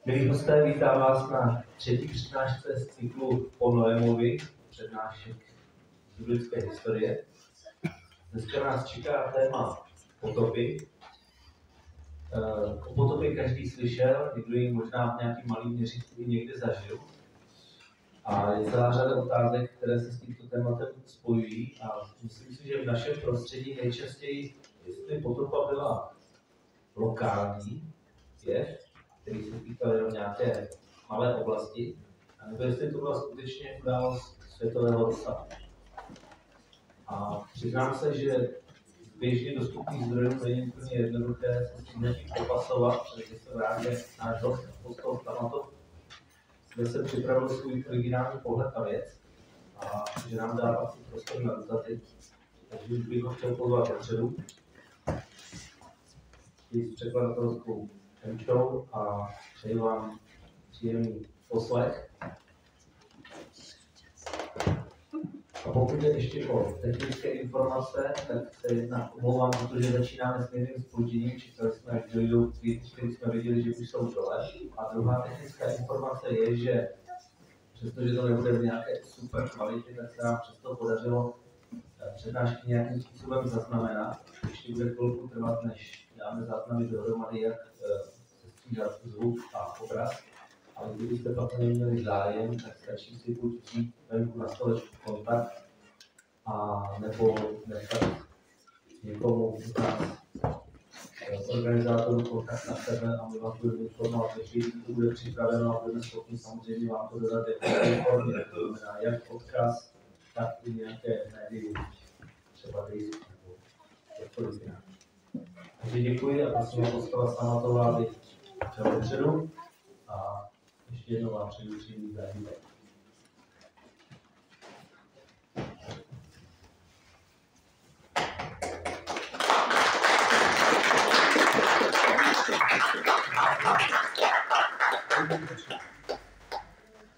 Milí hosté, vítám vás na třetí přednášce z cyklu o Noémovi, přednášek z biblické historie. Dneska nás čeká téma potopy. O potopě každý slyšel, někdo ji možná v nějakým malým měřítku někde zažil. A je celá řada otázek, které se s tímto tématem spojují a myslím si, že v našem prostředí nejčastěji, jestli potopa byla lokální jev, který se týkal jenom nějaké malé oblasti, nebo jestli to byla skutečně událost světového rozsahu. A přiznám se, že z běžně dostupných zdrojů není úplně jednoduché se s tím někým popasovat, protože jsem rád, že náš host Apostol Stamatov se připravil svůj originální pohled na věc a že nám dá asi prostor na dotazy. Takže bych ho chtěl pozvat dopředu. S překladatelskou Emčou a přeji vám příjemný poslech. A pokud je ještě o technické informace, tak se jednak omlouvám, protože začínáme s mírným zpožděním, čekali jsme, až dojdou květy, které jsme viděli, že už jsou dole. A druhá technická informace je, že přestože to nebude v nějaké super kvalitě, tak se nám přesto podařilo přednášky nějakým způsobem zaznamenat. Ještě bude chvilku trvat, než dáme záznamy dohromady, jak se střídat zvuk a obraz. Ale kdybyste pak neměli zájem, tak stačí si buď vzít venku na stolečku kontakt a nebo nechat někomu z nás organizátorů kontakt na sebe a my vám budeme informovat, že to bude připraveno a budeme schopni samozřejmě vám to dodat jako formě. To znamená jak odkaz, tak i nějaké médium, třeba Facebook nebo jakkoliv jinak. Takže děkuji a prosím Apostola Stamatova, aby šel dopředu a ještě jednou vám přeju příjemný zážitek.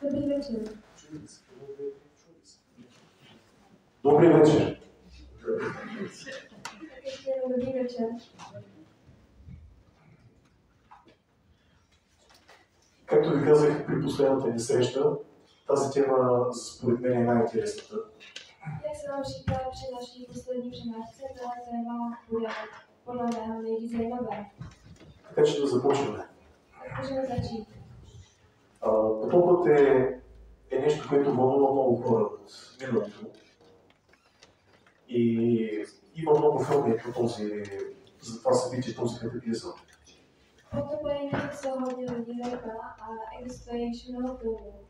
Dobrý večer. Dobrý večer. Ještě jednou dobrý večer. Както ви казах при последната ни среща, тази тема според мен е най-интересната. Jak jsem vám říkala při naší poslední přednášce, tohle téma bude podle mého nejvíc zajímavé. Така че да започваме. Tak můžeme začít. Потопът е нещо, което вълнува много хора от миналото. И има много филми за това събитие, този катаклизъм. Potopa je něco, co hodně lidí zajímá a existuje již mnoho filmů.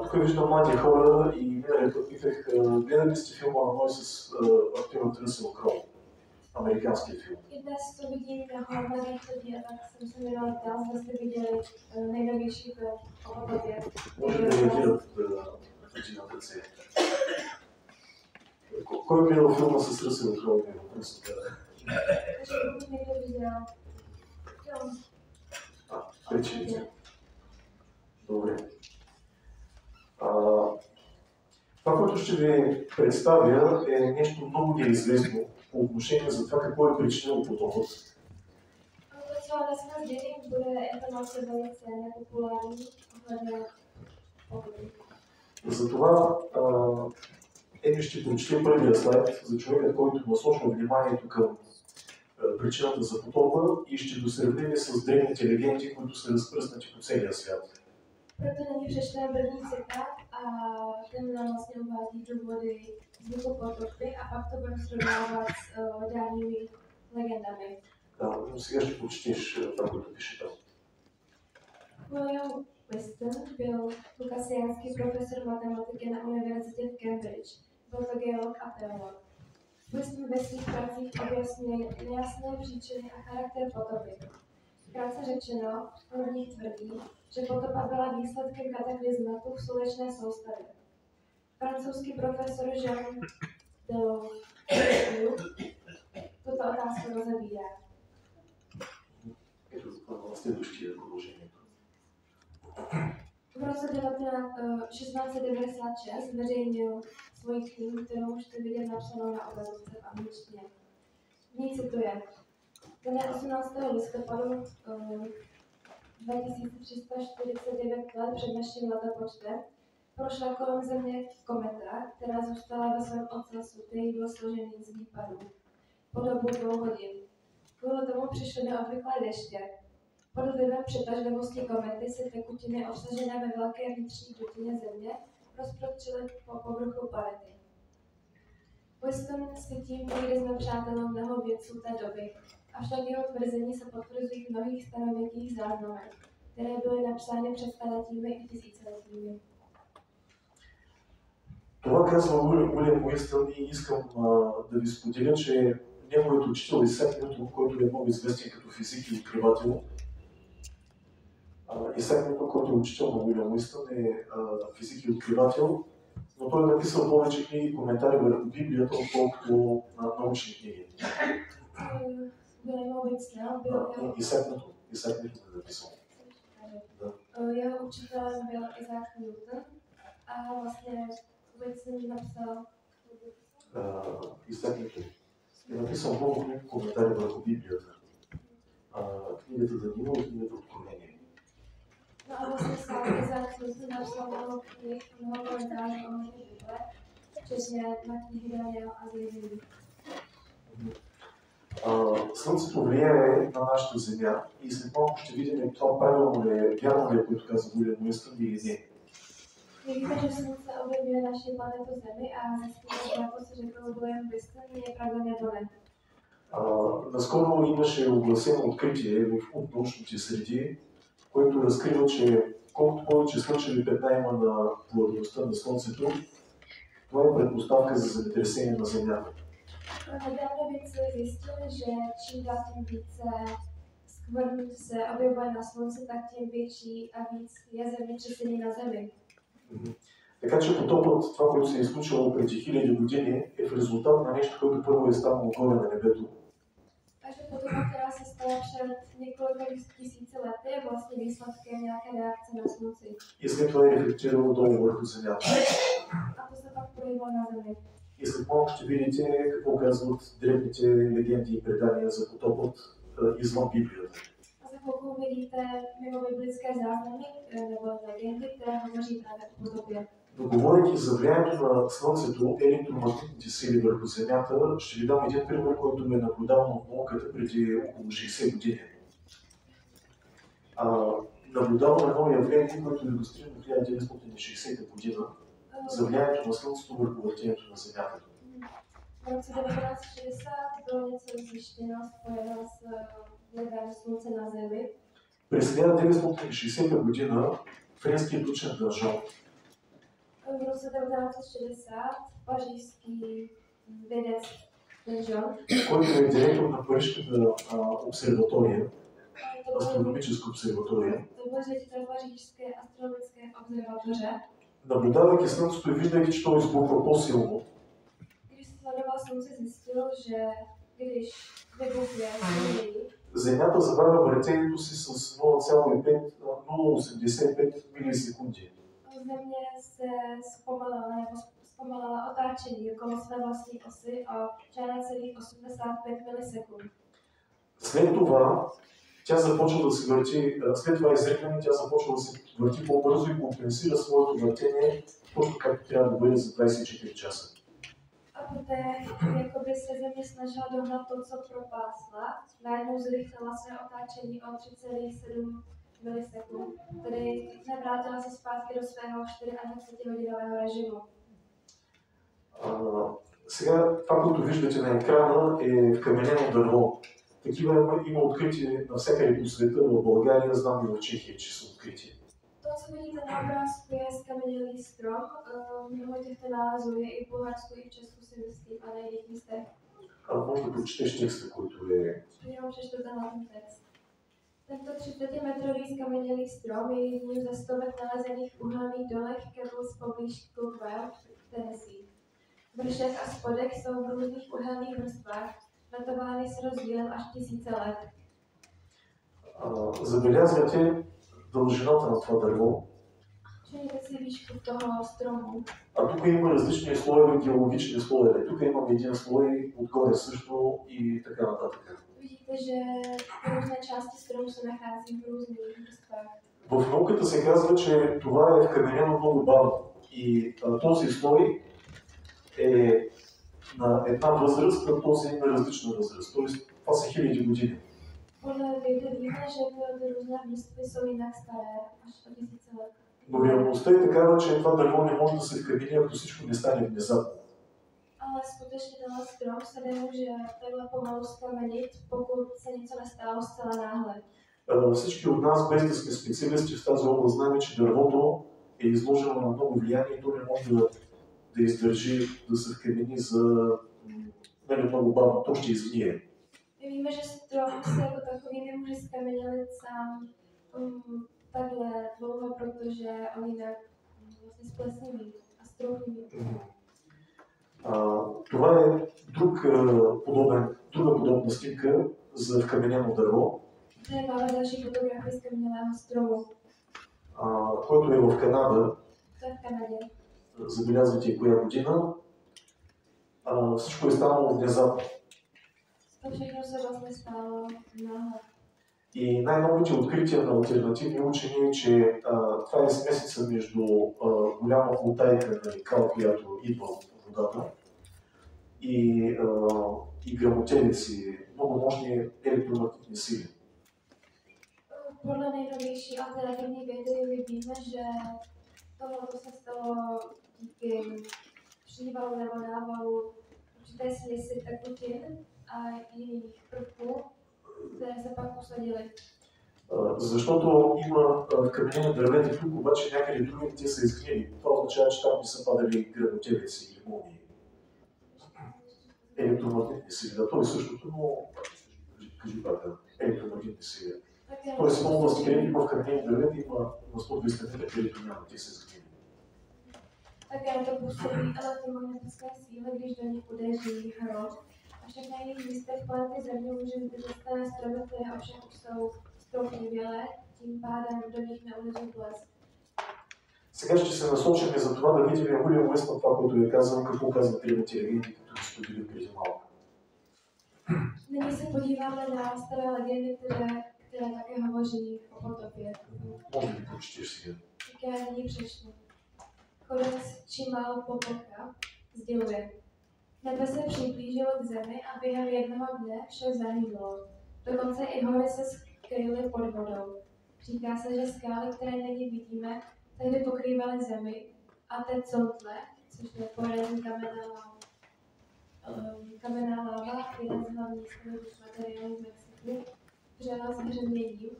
Тук виждам млади хора и миналия път питах, гледали сте филма на Ной с актьорът Ръсел Кроу, американския филм. I dnes to vidím jako mladých lidí, a tak jsem se minule ptal, zda jste viděli nejnovější film o potopě. Може да реагират на на ръце. Кой е гледал филма с Ръсел Кроу? Takže pokud někdo viděl film. Причините. Добре. Това, което ще ви представя, е нещо много неизвестно по отношение за това какво е причинило потопът. To, co dneska sdělím, bude informace velice nepopulární ohledně potopy. Затова Еми ще прочете първия слайд за човека, който насочва вниманието към причината за потопа и ще го сравним с древните легенди, които са разпръснати по целия свят. Proto nyní přečteme první citát a ten nám vlastně uvádí důvody vzniku potopy a pak to budeme srovnávat s dávnými legendami. Но сега ще прочетеш това, което пише там. William Whiston byl lukasiánský profesor matematiky na univerzitě v Cambridge. Byl to geolog a teolog. Whiston ve svých pracích objasňuje nejasné příčiny a charakter potopy. Krátce řečeno, on v nich tvrdí, že potopa byla výsledkem kataklizmatu v slunečné soustavě. Francouzský profesor Jean Deloux tuto otázku rozebírá. Следващия продължението. V roce 1696 zveřejnil svoji knihu, kterou můžete vidět napsanou na obrazovce v angličtině. V ní cituje: Dne 18. listopadu 2349 let před naším letopočtem prošla kolem Země kometa, která zůstala ve svém ocasu, který byl složený z výpadů po dobu 2 hodin. Kvůli tomu přišly neobvyklé deště. Pod vlivem přitažlivosti komety se tekutiny obsažené ve velké vnitřní dutině Země rozprostřely po povrchu planety. Weston si tím projde s nepřátelem mnoho vědců té doby, avšak jeho tvrzení se potvrzují v mnohých starověkých záznamech, které byly napsány před staletími i tisíciletími. Това казва Уилям Уистън и искам да ви споделя, че неговият учител Исак Нютон, който е много известен като физик и откривател, Исак Нютон, който е учител на Уилям Уистън, е физик и откривател, но той е написал повече книги и коментари върху Библията, отколкото научни книги. Исак Нютон е написал. Jeho učitelem byl Isaac Newton a vlastně Wilson napsal Исак Нютон е написал много книги и коментари върху Библията. Книгата Даниил и книгата Откровение. No a vlastně sám Isaac Newton napsal mnoho knih, mnoho komentářů o Bible, včetně na knihy Daniel a Zjevení. Слънцето влияе на нашата Земя и след малко ще видим това правилно ли е, вярно ли е, което каза Уилям Уистън или не. Vidíte, že Slunce ovlivňuje naši planetu Zemi a zjistíme, jako si řekl William Weston, je pravda nebo ne. Наскоро имаше огласено откритие в научните среди, което разкрива, че колкото повече слънчеви петна има на повърхността на Слънцето, това е предпоставка за земетресение на Земята. Nedávno vědci zjistili, že čím dál tím více skvrn se objevuje na Slunci, tak tím větší a víc je zemětřesení na Zemi. Така че потопът, това, което се е случило преди хиляди години, е в резултат на нещо, което първо е станало горе на небето. Takže potopa, která se stala před několika tisíci lety, je vlastně výsledkem nějaké reakce na Slunci. И след това е рефлектирало долу върху Земята. A to se pak projevilo na Zemi. И след малко ще видите какво казват древните легенди и предания за потопът извън Библията. A za chvilku vidíte mimo biblické záznamy nebo legendy, které hovoří právě o potopě. Но говорейки за влиянието на Слънцето, електромагнитните сили върху Земята, ще ви дам един пример, който ме е наблюдаван от науката преди около 60 години. Наблюдавам едно явление, което е иллюстрирано в 1960 година за влиянието на Слънцето върху въртенето на Земята. V roce 1960 bylo něco zjištěno spojeno s vlivem Slunce na Zemi. През 1960 година френският учен Данжон, V roce 1960 pařížský vědec Danjon, който е директор на Парижската обсерватория, астрономическа обсерватория, to byl ředitel pařížské astronomické observatoře. наблюдавайки Слънцето и виждайки, че то избухва по-силно, Když sledoval Slunce, zjistil, že když vybuchne silněji, Земята забавя въртението си с 0,85 милисекунди. Země se zpomalila otáčení okolo své vlastní osy o 4,85 milisekund. След това тя започва да се върти, след това изригване тя започва да се върти по-бързо и компенсира своето въртение точно както трябва да бъде за 24 часа. A poté, jakoby se Země snažila dohnat to, co propásla, najednou zrychlila své otáčení o 3,7 milisekund, tedy navrátila se zpátky do svého 24-hodinového režimu. Сега това, което виждате на екрана е вкаменено дърво. Такива има открити навсякъде по света, в България, знам и в Чехия, че са открити. To, co vidíte na obrázku, je skamenělý strom. Mnoho těchto nálezů je i v Bulharsku, i v Česku, si myslím, a na jiných místech. Може да прочетеш текста, който е... Jenom přečtu tenhle ten text. Tento 30-metrový skamenělý strom je jedním ze stovek nalezených v uhelných dolech Kebles poblíž Cookville v Tennessee. Vršek a spodek jsou v různých uhelných vrstvách, datovány s rozdílem až tisíce let. Забелязвате дължината на това дърво. Všimněte si výšku toho stromu. А тук има различни слоеве, геологични слоеве. Тук имаме един слой, отгоре също и така нататък. Vidíte, že různé části stromu se nachází v různých vrstvách. В науката се казва, че това е вкаменено много бавно. И този слой е на една възраст, а този на различна възраст. Тоест, това са хиляди години. Podle vědy víme, že ty různé vrstvy jsou jinak staré, až o tisíce let. Но реалността е такава, че това дърво не може да се вкамени, ако всичко не стане внезапно. Ale skutečně tenhle strom se nemůže takhle pomalu skamenit, pokud se něco nestalo zcela náhle. Всички от нас, без да сме специалисти в тази област, знаем, че дървото е изложено на много влияние и то не може да издържи, да се вкамени за много бавно, то ще изгние. My víme, že strom se jako takový nemůže skamenit sám takhle dlouho, protože on jinak vlastně splesniví a strochniví. Това е друга подобна снимка за вкаменено дърво, Tady máme další fotografii skamenělého stromu. който е в Канада. To je v Kanadě. Забелязвайте коя година. Всичко е станало внезапно. To všechno se vlastně stalo náhle. И най-новите открития на алтернативни учени е, че това е смесица между голяма утайка на кал, която идва от водата, и грамотелици, много мощни електромагнитни сили. Podle nejnovější alternativní vědy my víme, že tohle se stalo díky přívalu nebo návalu určité směsi tekutin a jiných prvků, které se pak usadily. Защото има вкаменени дървета тук, обаче някъде други те са изгнили. Това означава, че там не са падали грамотелици или молнии. Електромагнитни сили, да, то е същото, но кажи пак, електромагнитни сили. Тоест, в области, където има вкаменени дървета, има на 100-200 метра, където няма, те са изгнили. Také to působí elektromagnetické síly, když do nich udeří hrot. A však na jiných místech planety Země může být zastavené stromy, které ovšem jsou strouchnivělé, tím pádem do nich neudeří blesk. Сега ще се насочим за това да видим Уилям Уестман, това, което ви казвам, какво казват древните легенди, като ги споделим преди малко. Nyní se podíváme na staré legendy, které také hovoří o potopě. Може да ги прочетеш сега. Tak já nyní přečtu. Chodec Čimal Popoka sděluje. Nebe se přiblížilo k zemi a během jednoho dne vše zahynulo. Dokonce i hory se skryly pod vodou. Říká se, že skály, které nyní vidíme, tehdy pokrývaly zemi a Tezontle, což je poradní kamenná láva, jeden z hlavních stavebních materiálů v Mexiku, vřela s hřeměním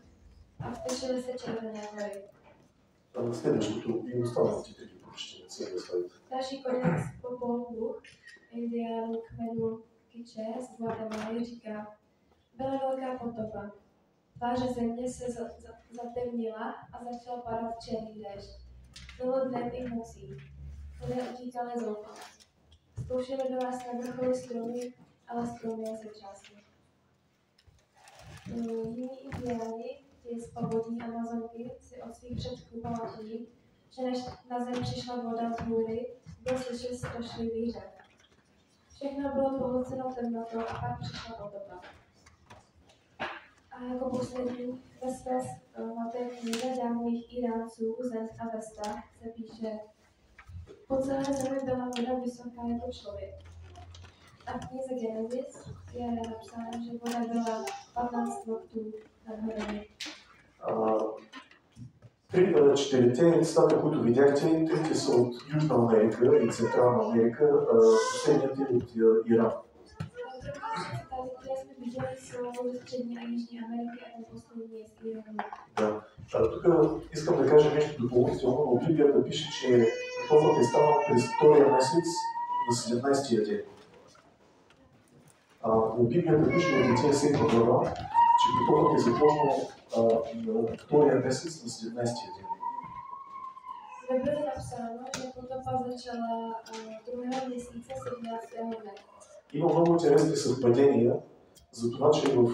a vtečily se červené hory. Следващото и останалите да ги прочетем целия слайд. Další kodec Popol Vuh, indiánů kmenu Kiče z Guatemaly, říká: byla velká potopa. Tváře země se zatemnila a začal padat černý déšť. Bylo dnem i nocí. Lidé utíkali zoufale. Zkoušeli dolézt na vrcholy stromy, ale stromy se třásly. Jiní indiáni, ti z povodní Amazonky, si od svých předků pamatují, že než na zem přišla voda z hůry, byl slyšet strašlivý řev. Všechno bylo pohlceno temnotou a pak přišla potopa. A jako poslední ve své svaté knize dávných Iránců Zem a Vesta se píše: po celé zemi byla voda vysoká jako člověk. A v knize Genesis je napsáno, že voda byla 15 loktů nad horami. Четирите цитата, които видяхте, трите са от Южна Америка и Централна Америка, последният е от Иран. Да. Тук искам да кажа нещо допълнително, но Библията пише, че потопът е станал през втория месец на 17-тия ден. Но Библията пише в Матея 7 глава, че потопът е започнал на втория месец на 17-тия ден. V Bibli je napsáno, že potopa začala 2. měsíce 17. dne. Има много интересни съвпадения за това, че в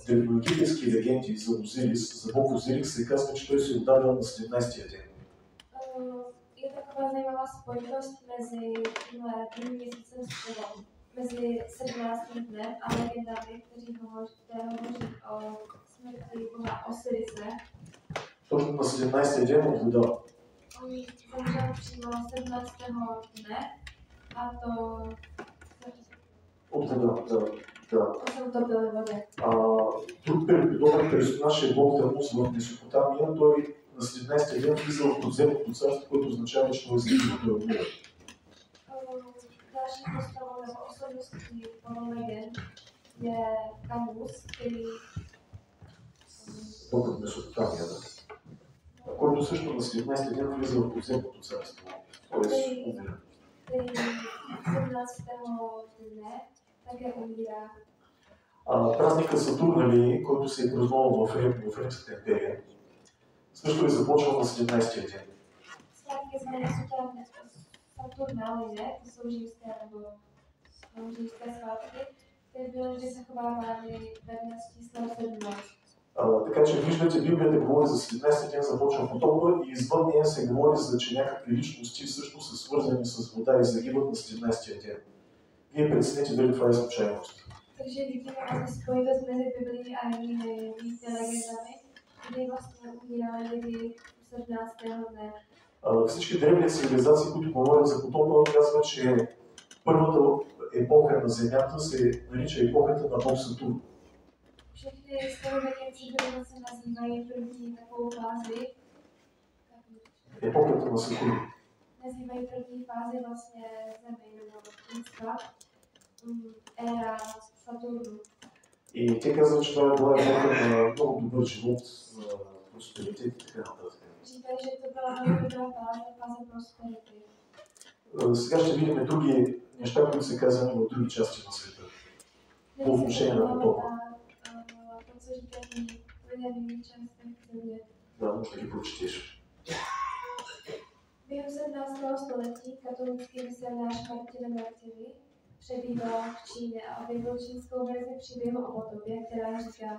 древноегипетски легенди за Озирис, за Бог Озирис се казва, че той се отдавал на 17-тия ден. byla spojitost mezi tímhle prvním měsícem středem, mezi 17. dnem a legendami, které hovoří o smrti boha Osirise. Точно на 17-я ден от вода. On zemřel přímo 17. dne a to От вода, да. on se utopil ve vodě. Друг подобен персонаж е Бог Тормуз в Месопотамия. Той на 17-я ден влиза в подземното царство, което означава, че той е загинал, той е умрял. Další postavou nebo osobností podle legend je Tammuz, který Бог от Месопотамия, да. Който също на 17-я ден влиза в подземното царство. Тоест умира. který 17. dne také umírá. Празника Сатурналии, който се е празнувал в Римската империя, също е започнал на 17-я ден. Svátky znamená Saturnálie, to jsou římské nebo římské svátky, které byly vždy zachovávány ve dne s číslem 17. Така че виждате, Библията говори за 17-я ден започва потопа и извън нея се говори за, че някакви личности също са свързани с вода и загиват на 17-я ден. Вие прецените дали това е случайност. Takže vidíme asi spojitost mezi Biblií a jinými legendami, kdy vlastně umírali lidi 17. dne. Всички древни цивилизации, които говорят за потопа, казват, че първата епоха на Земята се нарича епохата на Бог Сатурн. Všechny starověké civilizace nazývají první takovou fázi, Епохата на Сатурн. nazývají první fázi vlastně Zemi nebo lidstva, éra Saturnu. И те казват, че това е била епоха на много добър живот, на просперитет и така нататък. Říkají, že to byla velmi dobrá fáze prosperity. Сега ще видим други неща, които са казани в други части на света. По отношение на потопа. To, co říkají lidé v jiných částech země. Да, може да ги прочетеш. Během 17. století katolický misionář Martin Martini přebýval v Číně a objevil čínskou verzi příběhu o potopě, která říká: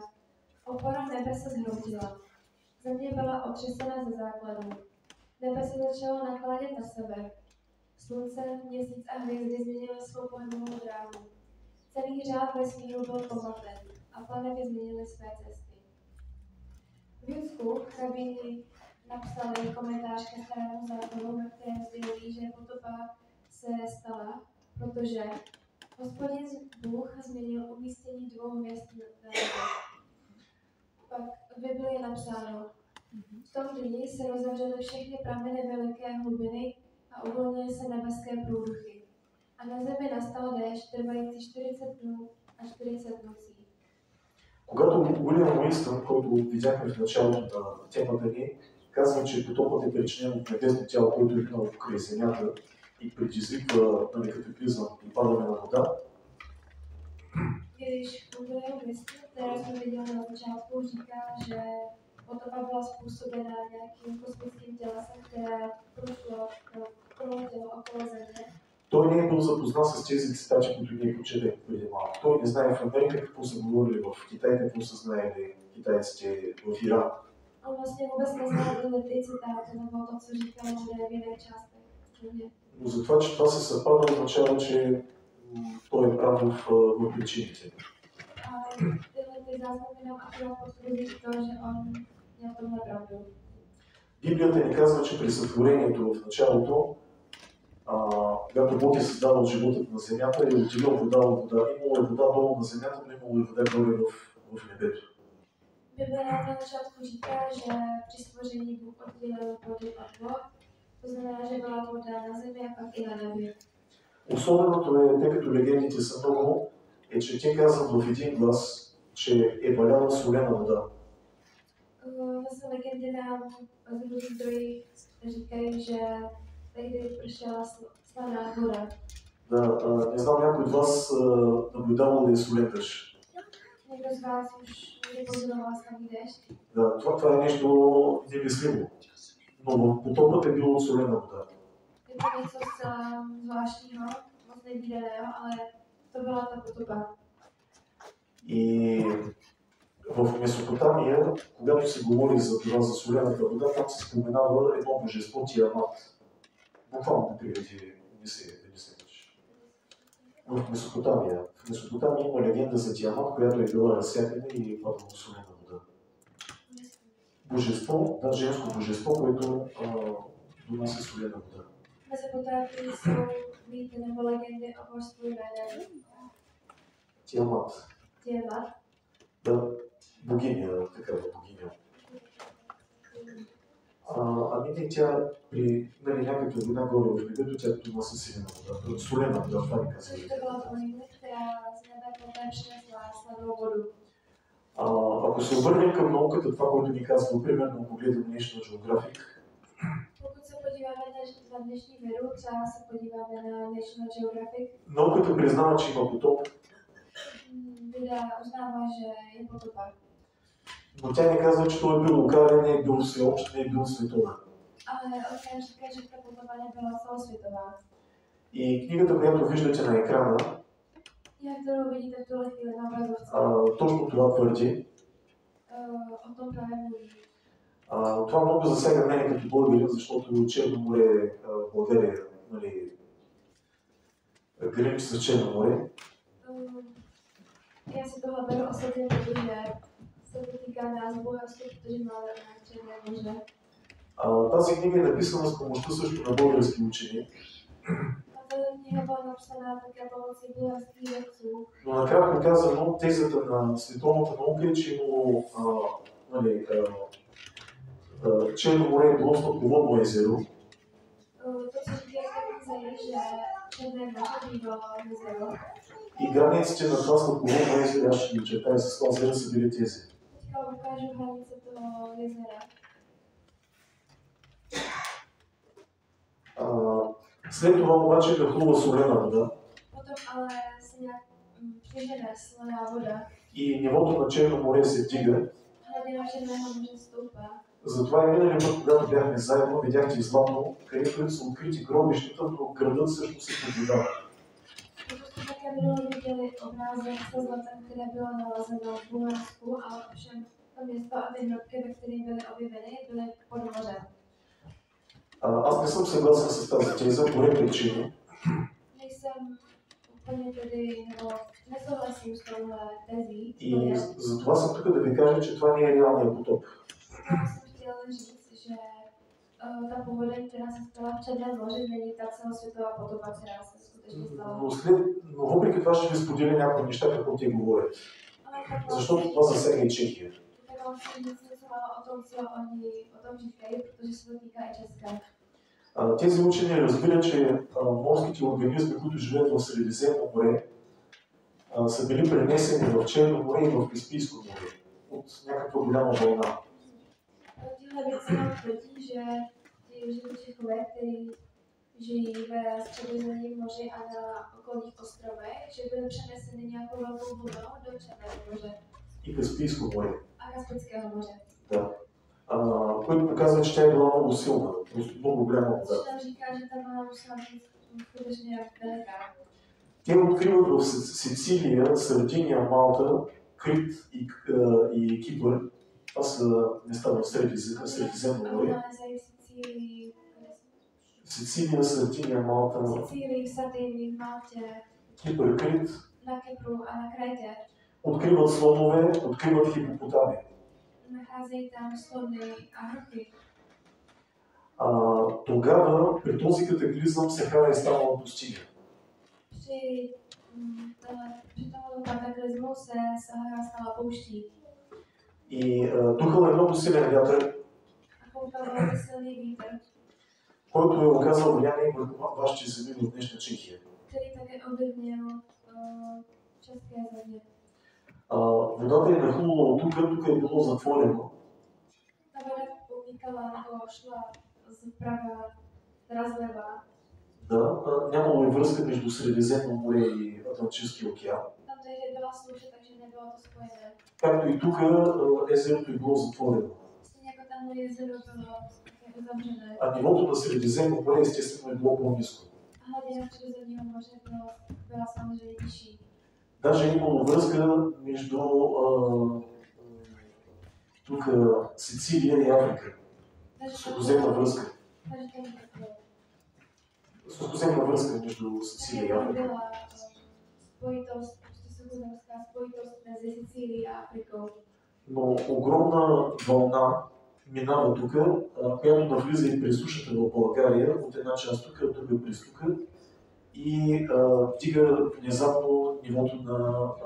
opora nebe se zhroutila. Země byla otřesena ze základů. Nebe se začalo naklánět na sebe. Slunce, měsíc a hvězdy změnily svou pohybovou dráhu. Celý řád vesmíru byl pomaten a planety změnily své cesty. V Judsku rabíni napsali komentář ke Starému zákonu, ve kterém sdělují, že potopa se stala, protože Hospodin Bůh změnil umístění dvou hvězd na nebi. Pak v Biblii je napsáno: v tom dni se rozevřely všechny prameny veliké hlubiny a uvolnily se nebeské průduchy. A na zemi nastal déšť trvající 40 dnů a 40 nocí. Когато Уилям Уинстън, който видяхме в началото на темата ни, казва, че потопът е причинен от небесно тяло, което е минало покрай Земята и предизвиква катаклизъм и падане на вода. Když Uvědomil Kristu, které jsme viděli na začátku, říká, že potopa byla způsobena nějakým kosmickým tělesem, které proletělo okolo Země. Той не е бил запознат с тези цитати, които ние прочетахме преди малко. Той не знае в Америка какво са говорили, в Китай какво са знаели китайците, в Иран. On vlastně vůbec neznal tyhle ty citáty, nebo to, co říkali lidé v jiných částech země. Но за това, че това се съвпада, означава, че той е прав в причините. A tyhle ty záznamy nám akorát potvrzují to, že on měl tomhle pravdu. Библията ни казва, че при сътворението в началото, когато Бог е създавал животът на земята, е отделил вода от вода. Имало е вода долу на земята, но имало е вода горе в небето. Bible nám na začátku říká, že při stvoření Bůh oddělil vodu od vod, to znamená, že byla voda na zemi a pak i na nebi. Особеното е, тъй като легендите са много, е, че те казват в един глас, че е валяла солена вода. Zase legendy nám z různých zdrojů říkají, že tehdy pršela slaná voda. Да, не знам, някой от вас наблюдавал ли е солен дъжд? Někdo z vás už někdy pozoroval slaný déšť? Да, това е нещо немислимо. Но в потопът е било солена вода. Je to něco zcela zvláštního, moc nevídaného, ale to byla ta potopa. И в Месопотамия, когато се говори за това, за солената вода, там се споменава едно божество Тиамат. буквално да приведи мислиш. В Месопотамия. В Месопотамия има легенда за Тиамат, която е била разсякана и е падала солена вода. Божество, да, женско божество, което донася солена вода. V Mezopotámii jsou mýty nebo legendy o božstvu jménem Тиамат. Tiamat. Да, богиня, такава богиня. Ами не, тя при някаква война горе в небето, тя донася силена вода. Солена вода, това ни казва. To byla bohyně, která z nebe poté přinesla sladou vodu. Ако се обърнем към науката, това, което ни казва, примерно, погледам National Geographic, Pokud se podíváme na dnešní vědu, třeba se podíváme na National Geographic, науката признава, че има потоп, věda uznává, že je potopa. но тя не казва, че той е бил локален, не е бил всеобщ, не е бил световен. Ale on říká, že ta potopa nebyla celosvětová. И книгата, която виждате на екрана, Jak to vidíte v tuhle chvíli na obrazovce, точно това твърди. o tom právě mluví. Това много засяга мен като българин, защото Черно море, България, нали, граничи с Черно море. Já si tohle beru osobně, protože se to týká nás Bulharsko, protože máme na Černé moře. Тази книга е написана с помощта също на български учени. Tato kniha byla napsaná také pomocí bulharských vědců. Но накратко казано, тезата на световната наука е, че имало Черно море е било сладководно езеро. To, co říkají knize, je, že Černé moře bývalo jezero. И границите на това сладководно езеро, аз ще ги очертая с това езеро, са били тези. Teďka ukážu hranice toho jezera. След това обаче нахлува солена вода Potom ale se nějak přižene slaná voda. и нивото на Черно море се вдига. Hladina Černého moře stoupá. Затова и миналия път, когато бяхме заедно, видяхте Изландо, където са открити гробищата, но градът всъщност се подвидава. Proto jsme také minulý viděli obrázek se zlatem, které bylo nalezeno v Bulharsku, ale ovšem to město a ty hrobky, ve kterých byly objeveny, byly pod mořem. Аз не съм съгласен с тази теза по ред причини. Nejsem úplně tedy, nebo nesouhlasím s touhle tezí. И затова съм тук да ви кажа, че това не е реалният потоп. Já jsem chtěla říct, že ta povodeň, která se stala v Černém moři, není ta celosvětová potopa, která se skutečně stala. Но въпреки това ще ви споделя някои неща, какво те говорят. Защото това засяга и Чехия. Tak vám chci říct něco málo o tom, co oni o tom říkají, protože se to týká i Česka. Тези учени разбират, че морските организми, които живеят в Средиземно море, са били пренесени в Черно море и в Каспийско море от някаква голяма вълна. Tíhle věci nám tvrdí, že ti živočichové, kteří žijí ve Středozemním moři a na okolních ostrovech, že byly přeneseny nějakou velkou vodou do Černého moře И Каспийско море. a Kaspického moře. Да. Което показва, че тя е била много силна, просто много голяма вода. Což nám říká, že ta voda musela být skutečně veliká. Те откриват в Сицилия, Сардиния, Малта, Крит и Кипър. Това са места в Средиземно море. Сицилия, Сардиния, Малта, Sicílii, Sardinii, Maltě, Кипър, Крит. na Kypru a na Krétě. Откриват слонове, откриват хипопотами. Nacházejí tam slony a hroky. Тогава при този катаклизъм Сахара е станала пустиня. Při tomto kataklizmu se Sahara stala pouští. И духал е много силен вятър, A koukal velmi silný vítr, който е оказал влияние върху вашите земи в днешна Чехия. který také ovlivnil české země. Водата е нахлула от тук е било затворено. Ta voda unikala nebo šla zprava, teda zleva. Да, нямало е връзка между Средиземно море и Атлантическия океан. Tam tehdy byla souše, takže nebylo to spojené. Както и тук езерото е било затворено. Stejně jako tamhle jezero bylo také uzavřené. А нивото на Средиземно море естествено е било по-ниско. A hladina Středozemního moře byla samozřejmě vyšší. Даже е имало връзка между тук Сицилия и Африка. Takže Сухоземна връзка. Takže tam сухоземна връзка между Сицилия и Také tam Африка. byla spojitost, prostě suchozemská spojitost mezi Sicílií a Afrikou. Но огромна вълна минава тук, която навлиза и през сушата в България, от една част тук, от друга през тук, и вдига внезапно нивото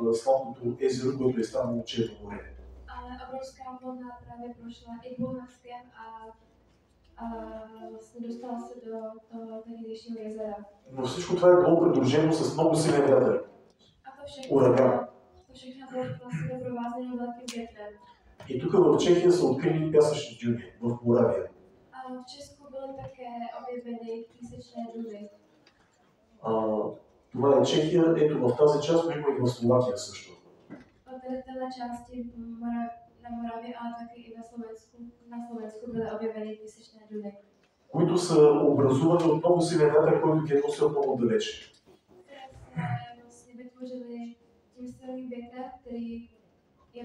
на славното езеро, което е станало Черно море. Ale obrovská vlna právě prošla i Bulharskem a vlastně dostala se do toho tehdejšího jezera. Но всичко това е било придружено с много силен вятър. A to Ураган. všechno bylo vlastně doprovázeno velkým větrem. И тук в Чехия са открили пясъчни дюни, в Моравия. A v Česku byly také objeveny písečné duny. Това е Чехия, ето в тази част, но има и в Словакия също. Tady v této části na Moravě, ale taky i na Slovensku byly objeveny písečné duny. Които са образувани от много силен вятър, който ги е носил много далеч. Které se vlastně vytvořily tím silným větrem, který je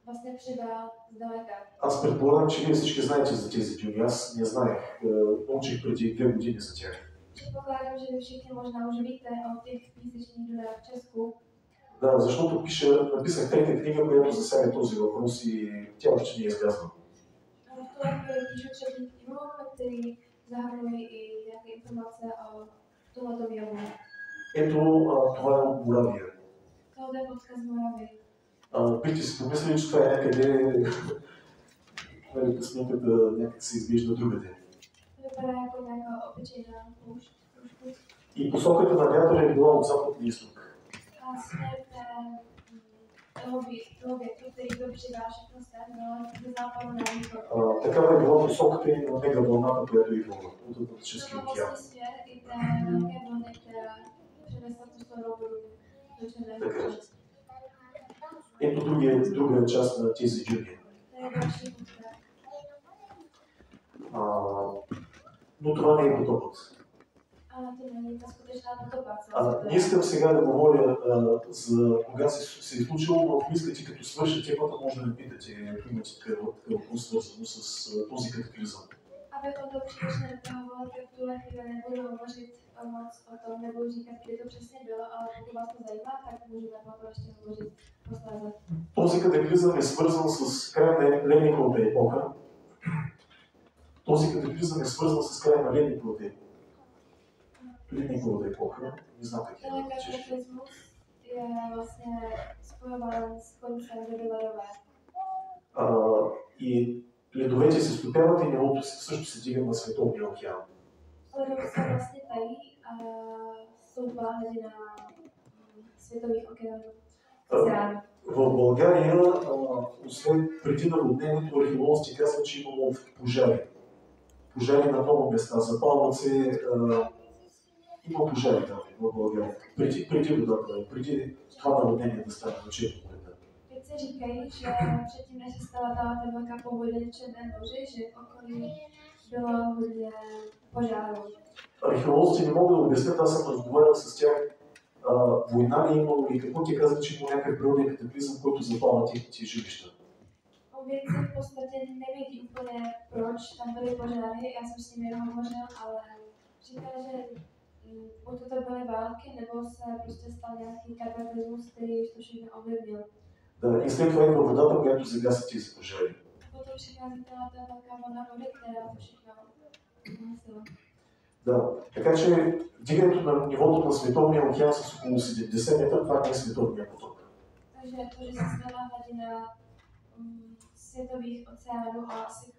vlastně přibral zdaleka. Аз предполагам, че вие всички знаете за тези дюни. Аз не знаех. Научих преди 2 години за тях. Předpokládám, že vy všichni možná už víte o těch písečných dunách v Česku. Да, защото написах трета книга, която засяга този въпрос и тя още не е излязла. V tuhle píšu třetí knihu, který zahrnuje i nějaké informace o tomto jevu. Ето, това е от Моравия. Tohle je odkaz z Moravy. Бихте си помислили, че това е някъде, късметата някак се изглежда другаде. Vypadá jako nějaká obyčejná poušť trošku. И посоката на вятъра е била от запад на изток. A směr toho větru, který to přináší všechno sem, ze západu na východ. Такава е била посоката и на мегавълната, която е идвала от Атлантическия To byl океан. vlastně směr i té velké vlny, která přinesla tu studenou vodu do Černého moře. Ето друга част на тези дюни. To je další podklad. Но това не е потопът. Ale to není ta skutečná potopa. Не искам сега да говоря за кога се е случило, но ако искате, като свърша темата, може да ме питате, ако имате такова свързано с този катаклизъм. Aby o tom příliš nedotahovalo, tak v tuhle chvíli nebudu hovořit moc o tom, nebudu říkat, kdy to přesně bylo, ale pokud vás to zajímá, tak můžeme o tom ještě hovořit posléze. Този катаклизъм е свързан с края на Ледниковата епоха. Този катаклизъм е свързан с края на Ледниковата епоха. Не знам как е. Tenhle kataklizmus je vlastně spojován s koncem doby ledové. И ледовете се стопяват и нивото също се дига на Световния океан. Ledovce se vlastně tají a stoupá hladina světových oceánů. В България, освен преди наводнението, археолозите казват, че имало пожари. Пожари на много места, запалват се, има пожари там в България. Преди водата, преди това наводнение да стане на Черно море. Vědci říkají, že předtím, než se stala ta velká povodně v Černém moři, že v okolí bylo hodně požárů. Археолозите не могат да обяснят, аз съм разговарял с тях, война ли е имало и какво ти казват, че има някакъв природен катаклизъм, който запалва техните жилища. Vědci v podstatě nevědí úplně, proč tam byly požáry, já jsem s nimi hovořil, ale říkali, že buď to byly války, nebo se prostě stal nějaký kataklizmus, který to všechno ovlivnil. Да, и след това идва водата, която загася тези пожари. Potom přichází ta velká vlna vody, která to všechno vymyslila. Да, така че вдигането на нивото на Световния океан с около 70 метра, това не е световния потоп. Takže to, že se stala hladina světových oceánů a asi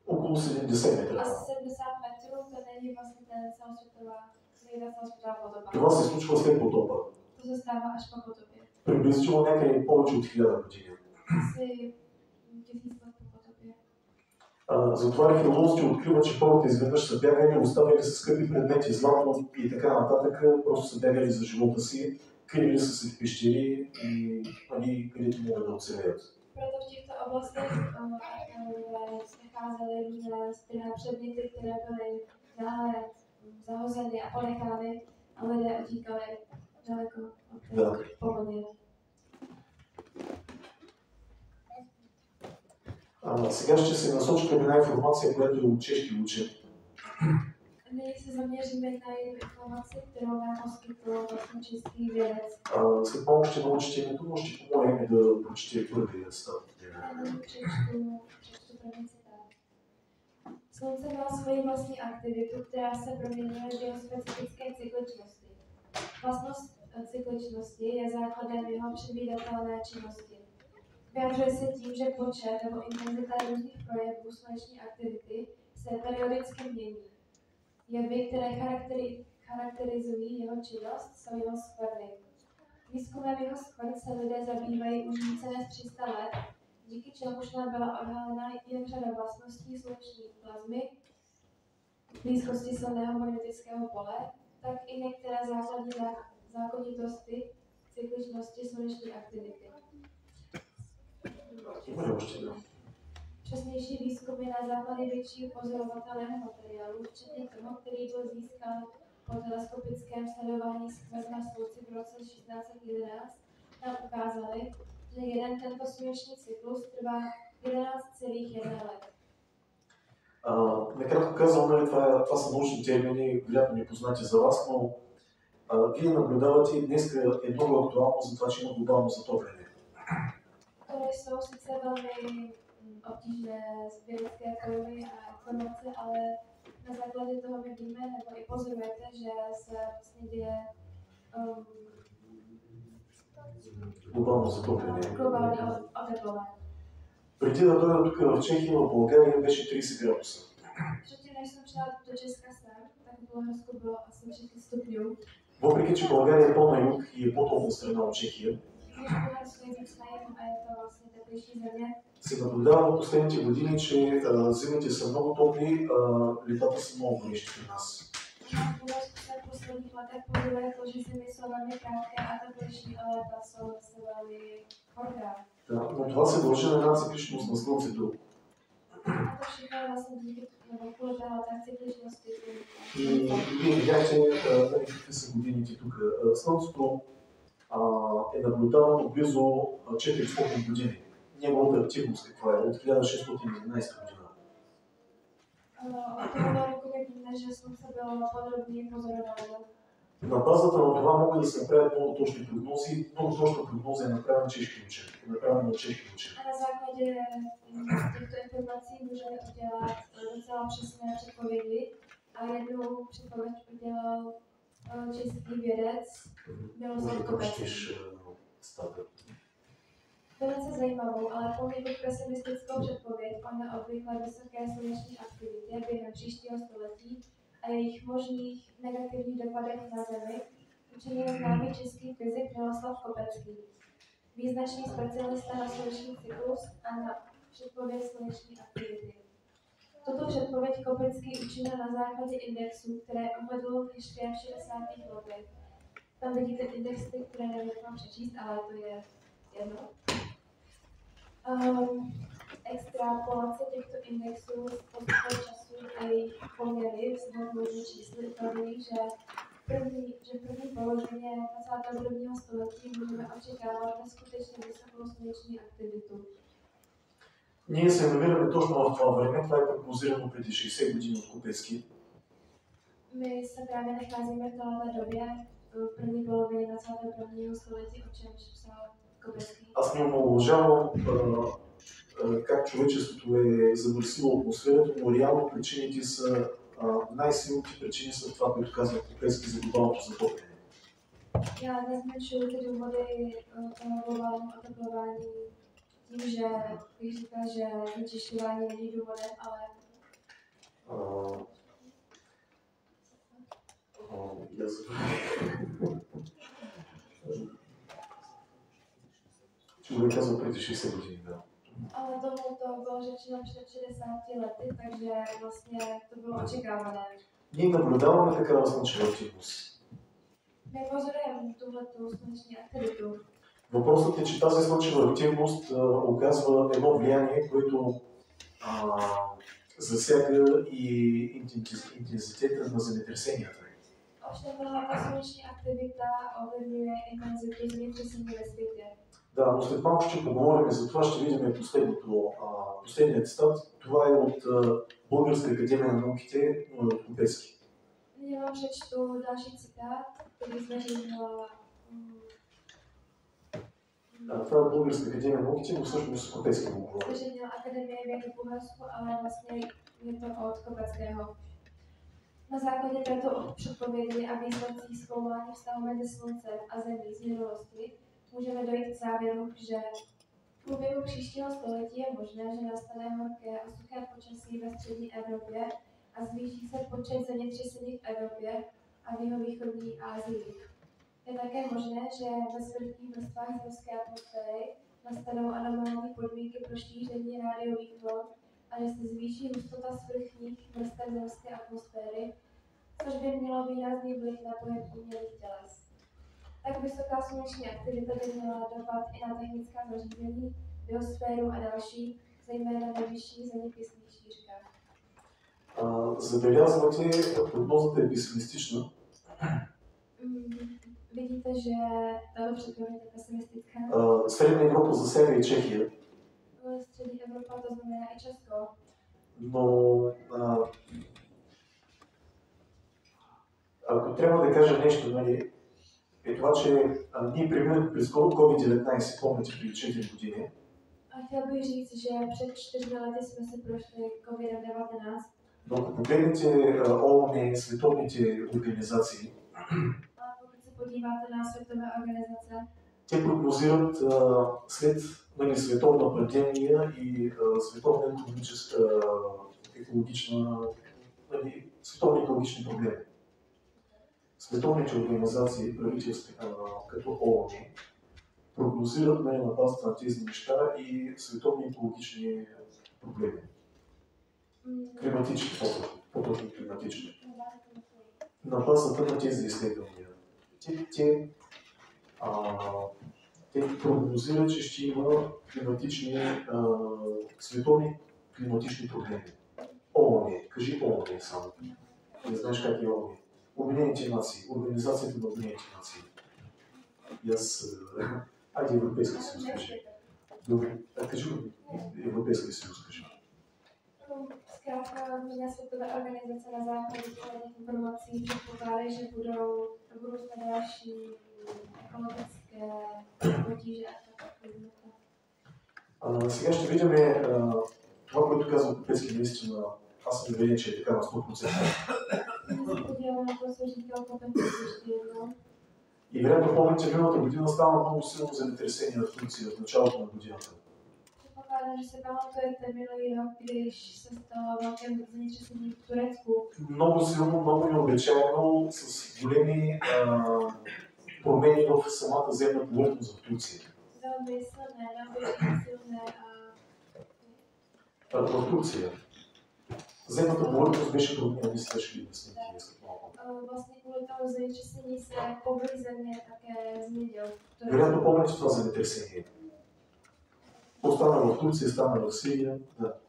Около 70 метра. asi 70 metrů, to není vlastně ta celosvětová potopa. Това се случва след потопа. To se stává až po potopě. Приблизително някъде повече от 1000 години. Asi 1000 let po potopě. Затова археолозите откриват, че хората изведнъж са бягали, оставили са скъпи предмети, злато и така нататък, просто са бягали за живота си, крили са се в пещери и където могат да оцелеят. Proto v těchto oblastech nacházely různé stejné předměty, které byly náhle zahozeny a ponechány a lidé utíkali daleko od té povodně. Сега ще се насоча към една информация, която е от чешки учен. Nyní se zaměříme na jednu informaci, kterou nám poskytl vlastně český vědec. След малко ще научите името, но ще помолим и да прочете първият став. Přečtu první citát. Slunce má svoji vlastní aktivitu, která se proměňuje v jeho specifické cykličnosti. Vlastnost cykličnosti je základem jeho předvídatelné činnosti. Vyjadřuje se tím, že počet nebo intenzita různých projevů sluneční aktivity se periodicky mění. Jevy, které charakterizují jeho činnost, jsou jeho skvrny. Výzkumem jeho skvrn se lidé zabývají už více než 300 let, díky čemuž nám byla odhalena jen řada vlastností sluneční plazmy, blízkosti silného magnetického pole, tak i některé základní zákonitosti cykličnosti sluneční aktivity. Přesnější výzkumy na základě většího pozorovatelného materiálu, včetně toho, který byl získán po teleskopickém sledování skvrn na Slunci v roce 1611, nám ukázaly, že jeden tento sluneční cyklus trvá 11,1 let. Накратко казано, това са научни термини, вероятно непознати за вас, но вие наблюдавате днес е много актуално за това, че има глобално затопляне. To jsou sice velmi obtížné vědecké pojmy a informace, ale na základě toho vidíme, nebo i pozorujete, že se vlastně děje Глобално затопляне. Глобální oteplování. Преди да дойда тук в Чехия, в България беше 30 градуса. Předtím, než jsem přijela do Česka sem, tak v Bulharsku bylo asi 30 stupňů. Въпреки че България е по-на юг и е по-топлна страна от Чехия, се наблюдава в последните години, че зимите са много топли, летата са много горещи при нас. Да, но това се дължи на една цикличност на Слънцето. И вие видяхте какви са годините тук. Слънцето е наблюдавано близо 400 години. Неговата активност каква е? От 1611 година. На базата на това могат да се направят много точни прогнози. Много точна прогноза е направена чешки учени. Направена от чешки учени. Na základě těchto informací můžeme udělat docela přesné předpovědi a jednou předpověď udělal český vědec Miloslav Kopecký. Velice zajímavou, ale poměrně pesimistickou předpověď o neobvykle vysoké sluneční aktivitě během příštího století a jejich možných negativních dopadech na Zemi učinil známý český fyzik Miloslav Kopecký. Význačný specialista na sluneční cyklus a na předpověď sluneční aktivity. Tuto předpověď Kopecký učinil na základě indexů, které uvedl ještě v 60. letech. Tam vidíte indexy, které nevím přečíst, ale to je jedno. Extrapolace těchto indexů z postupem času a jejich poměry s hodnotnými čísly ukazují, že v první polovině 21. století můžeme očekávat neskutečně vysokou sluneční aktivitu. Ние се намираме точно в това време, това е прогнозирано преди 60 години от Копецки. My se právě nacházíme v této době, v první polovině 21. století, o čemž psal Kopecký. Аз не омаловажавам как човечеството е замърсило атмосферата, но реално причините са най-силните причини са това, което казва Копецки за глобалното затопляне. Já nezmenšuji ty důvody toho globálního oteplování tím, že bych říkal, že znečišťování není důvodem, ale Човек казва преди 60 години, да. Ale tohle bylo řečeno před 60 lety, takže vlastně to bylo očekávané. Ние наблюдаваме такава слънчева активност. My pozorujeme tuhletu sluneční aktivitu. Въпросът е, че тази слънчева активност оказва едно влияние, което засяга и интензитета на земетресенията. Ovšem ta sluneční aktivita ovlivňuje intenzitu zemětřesení ve světě. Да, но след малко ще поговорим за това, ще видим последният цитат. Това е от Българска академия на науките, но е от Копецки. Já vám přečtu další citát, který zveřejnila Това е Българска академия на науките, но всъщност Копецки го говори. zveřejnila Akademie věd v Bulharsku, ale vlastně je to od Kopeckého. Na základě této předpovědi a výsledcích zkoumání vztahu mezi Sluncem a Zemí z minulosti můžeme dojít k závěru, že v průběhu příštího století je možné, že nastane horké a suché počasí ve střední Evropě a zvýší se počet zemětřesení v Evropě a v jihovýchodní Asii. Je také možné, že ve svrchních vrstvách zemské atmosféry nastanou anomální podmínky pro šíření rádiových vln a že se zvýší hustota svrchních vrstev zemské atmosféry, což by mělo výrazný vliv na pohyb umělých těles. Tak vysoká sluneční aktivita by měla dopad i na technická zařízení, biosféru a další, zejména ve vyšších zeměpisných šířkách. Забелязвате, прогнозата е песимистична. Vidíte, že tato předpověď je pesimistická. Средна Европа засяга и Чехия, Střední Evropa, to znamená i Česko. но ако трябва да кажа нещо, нали, е това, че ние преминахме през COVID-19, помните, преди 4 години. A chtěl bych říct, že před 4 lety jsme si prošli COVID-19. Но ако погледнете ООН, световните организации, A pokud se podíváte na světové organizace, те прогнозират след нали, световна пандемия и световна световни екологични проблеми. Световните организации, правителства като ООН, прогнозират на базата на тези неща и световни екологични проблеми. Климатични, по-точно климатични. На базата на тези изследвания. Те прогнозират, че ще има световни климатични проблеми. ООН, кажи ООН само. Не знаеш как е ООН. Обединените нации, Организацията на Обединените нации. И аз... Айде Европейски съюз, кажи. Добре, кажи Европейски съюз, кажи. Zkrátka, různé světové organizace na základě těch informací předpokládají, že budou další екологически potíže a така. Сега ще видим това, което казва Копецки, наистина. Аз съм уверен, че е така на 100%. И вероятно помните, миналата година стана много силно земетресение в Турция в началото на годината. Předpokládám, že se pamatujete minulý rok, když se stalo velké zemětřesení v Turecku. Много силно, много необичайно, с големи промени в самата земна повърхност в Турция. Velmi silné, neobvyklé silné В Турция. Земната повърхност беше променена, мисля, ще ви обясня малко. Vlastně kvůli tomu zemětřesení se povrch země také změnil. Вероятно помните това земетресение. То стана в Турция, стана в Сирия. Да.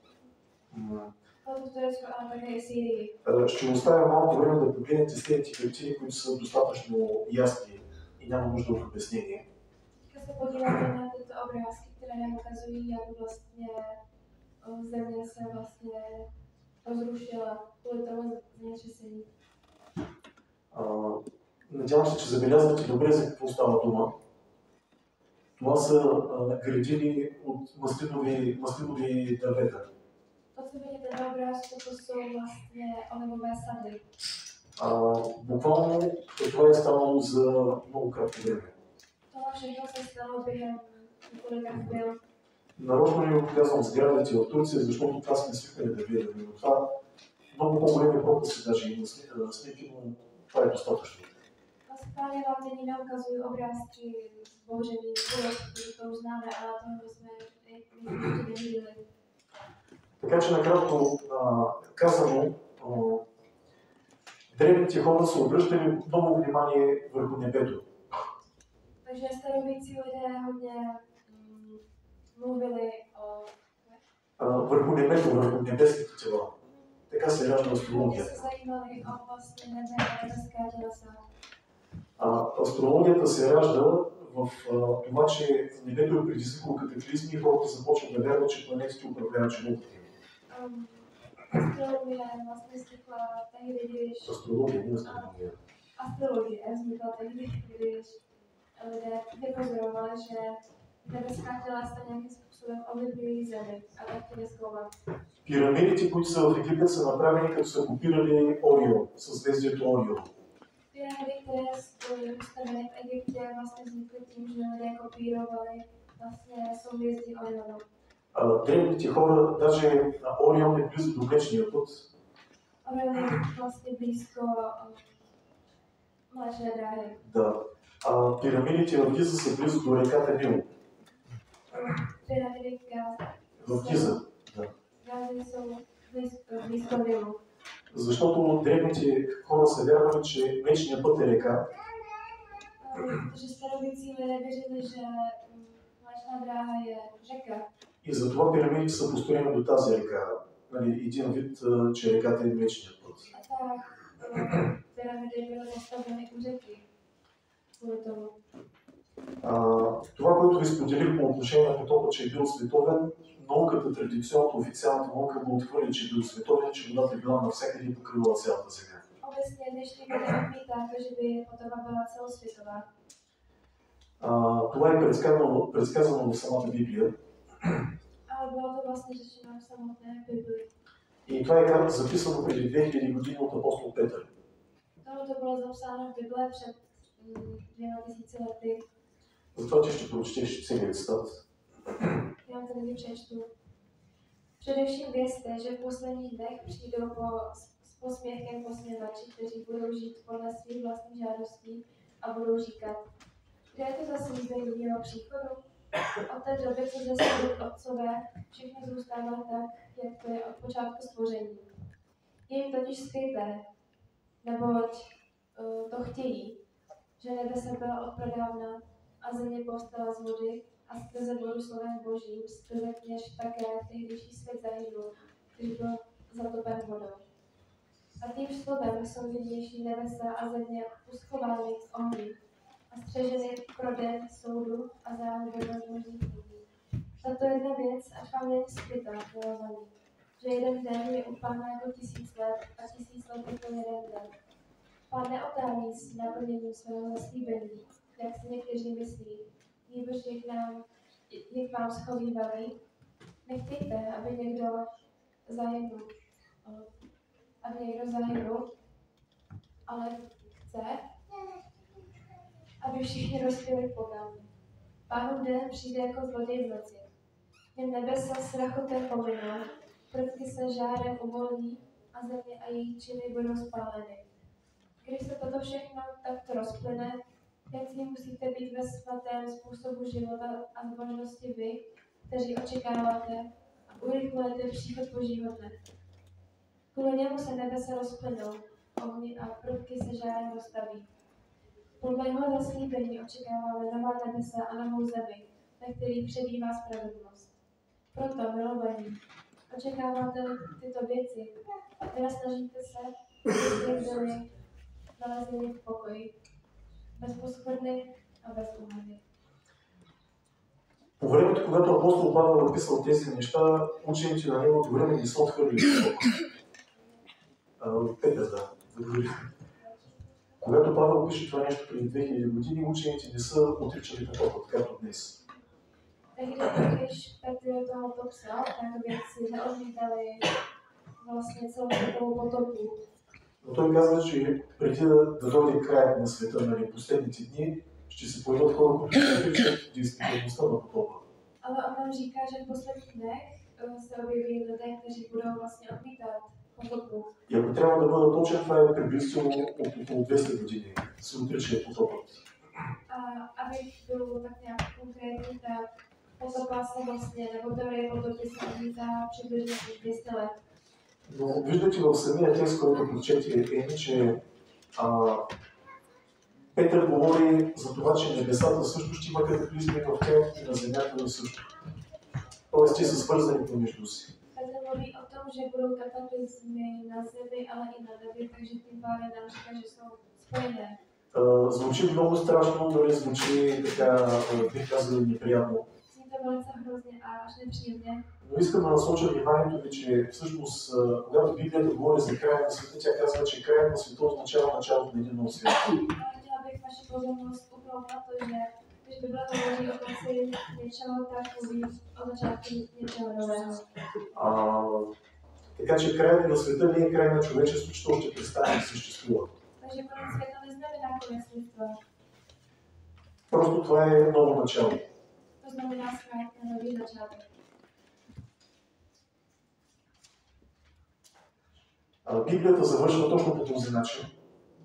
В Турецку, а така и Сирии. Ще оставя малко време да погледнете следните картини, които са достатъчно ясни и няма нужда от обяснение. Když se podíváte na tyto obrázky, které nám ukazují, jak vlastně země se vlastně rozrušila kvůli tomu zemětřesení. Надявам се, че забелязвате добре за какво става дума. Това са градини от маслинови дървета. To, co vidíte na obrázku, to jsou vlastně olivové sady. Буквално това е станало за много кратко време. Това všechno se stalo během několika chvil. Нарочно ви го казвам сградите в Турция, защото това сме свикнали да гледаме. Но това много по-големи пропасти даже има снимки, но това е достатъчно. Správně vám nyní neukazují obrázky zbouřený bulek, protože to už známe, ale toho jsme ještě neviděli. Така че накратко казано, древните хора са обръщали много внимание върху небето. Takže starověcí lidé hodně mluvili o върху небето, върху небесните тела. Така се ражда астрологията. се занимали о vlastně nebeská tělesa. Астрологията се ражда в това, че небето е предизвикало катаклизми и хората започват да вярват, че планетите управляват живота им. Astrologie vlastně vznikla tehdy, když... Астрология, не астрономия. Astrologie vznikla tehdy, když lidé vypozorovali, že nebeská těla se nějakým způsobem ovlivňují Zemi a tak chtěli zkoumat. Пирамидите, които са в Египет, са направени като са копирали Орион, съзвездието Орион. Pyramidy, které jsou postaveny v Egyptě, vlastně vznikly tím, že lidé kopírovali vlastně souhvězdí Orionu. Древните хора, даже Орион е близо до Млечния път. Orion je vlastně blízko Mléčné dráhy. Да. Пирамидите в Гиза са близо до реката Нил. Pyramidy В Гиза. Да. Gázy jsou blízko Nilu. Защото древните хора са вярвали, че Млечния път е река. Protože starověcí lidé věřili, že Mléčná dráha je řeka. И затова пирамидите са построени до тази река. Нали, един вид, че реката е Млечният път. A tak pyramidy byly postaveny u řeky. Kvůli tomu. Това, което ви споделих по отношение на потопа, че е бил световен, науката, традиционната, официалната наука го отхвърли, че е бил световен, че водата е била навсякъде и покривала цялата земя. Obecně dnešní lidé odmítá to, že by potopa byla celosvětová. Това е предсказано в самата Библия. Ale bylo to vlastně řečeno v samotné Biblii. И това е записано преди 2000 години от апостол Петър. Tohle bylo zapsáno v Bible před 2000 lety. Затова ти ще прочетеш целият цитат. Já to tady přečtu. Především vězte, že v posledních dnech přijdou s posměchem posměvači, kteří budou žít podle svých vlastních žádostí a budou říkat, kde je to zaslíbení jeho příchodu? Od té doby, co zesnili otcové, všechno zůstává tak, jak to je od počátku stvoření. Je jim totiž skryté, neboť to chtějí, že nebe se byla odprodávna a země povstala z vody a skrze vodu slovem Božím, skrze něž také tehdejší svět zahynul, který byl zatopen vodou. A tím slovem jsou nynější nebesa a země uschovány v ohni a střeženy pro den soudu a záhuby bezbožných lidí. Tato jedna věc, ať vám není skrytá, milovaní, že jeden den je u Pána jako 1000 let a 1000 let jako jeden den. Pán neotálí s naplněním svého zaslíbení, jak si někteří myslí, nýbrž jak vám schovívali. Nechtějte, aby někdo zahynul, ale chce, aby všichni dospěli k pokání. Pánův den přijde jako zloděj v noci. Jen nebesa s rachotem pominou, prvky se žárem uvolní a země a její činy budou spáleny. Když se toto všechno takto rozplyne, jak si musíte být ve svatém způsobu života a zbožnosti vy, kteří očekáváte a urychlujete příchod Božího dne. Kvůli němu se nebesa rozplynou, ohni a prvky se žárem dostaví. Podle jeho zaslíbení očekáváme nová nebesa a novou zemi, ve kterých přebývá spravedlnost. Proto, milovaní, očekáváte tyto věci, vynasnažíte se, abyste byli nalezeni v pokoji, bez poskvrny a bez úhady. По времето, когато апостол Павел написал тези неща, учените на неговото време не са отхвърли Петър, да. Когато Павел пише това нещо преди 2000 години, учените не са отричали потопът, както днес. Tehdy, když Petr tohoto psal, tak vědci neodmítali vlastně celou světovou potopu. Но той казва, че преди да дойде краят на света, нали, последните дни, ще се появят хора, които ще отричат действителността на потопа. Ale on nám říká, že v posledních dnech se objeví lidé, kteří budou vlastně odmítat potopu. И ако трябва да бъда точен, това е приблизително от около 200 години се отрича потопът. A abych byl tak nějak konkrétní, tak potopa se vlastně, nebo teorie potopy se odmítá přibližně 200 let. Но виждате в самия текст, който прочете Ени, че Петър говори за това, че небесата също ще има катаклизми в тях и на земята също. Тоест, те са свързани помежду си. Petr mluví o tom, že budou kataklizmy na zemi, ale i na nebi, takže tím pádem nám říká, že jsou spojené. Звучи много страшно, дори звучи така, бих казал, неприятно. Zní to velice hrozně a až nepříjemně. Но искам да насоча вниманието ви, че всъщност, когато Библията говори за края на света, тя казва, че края на света означава началото на един нов свят. Ale chtěla bych vaši pozornost upnout na to, že když Bible hovoří o konci něčeho, tak mluví o začátku něčeho nového. Така че краят на света не е край на човечеството, че то ще престане да съществува. Takže konec světa neznamená konec lidstva. Просто това е ново начало. To znamená zkrátka nový začátek. Библията завършва точно по този начин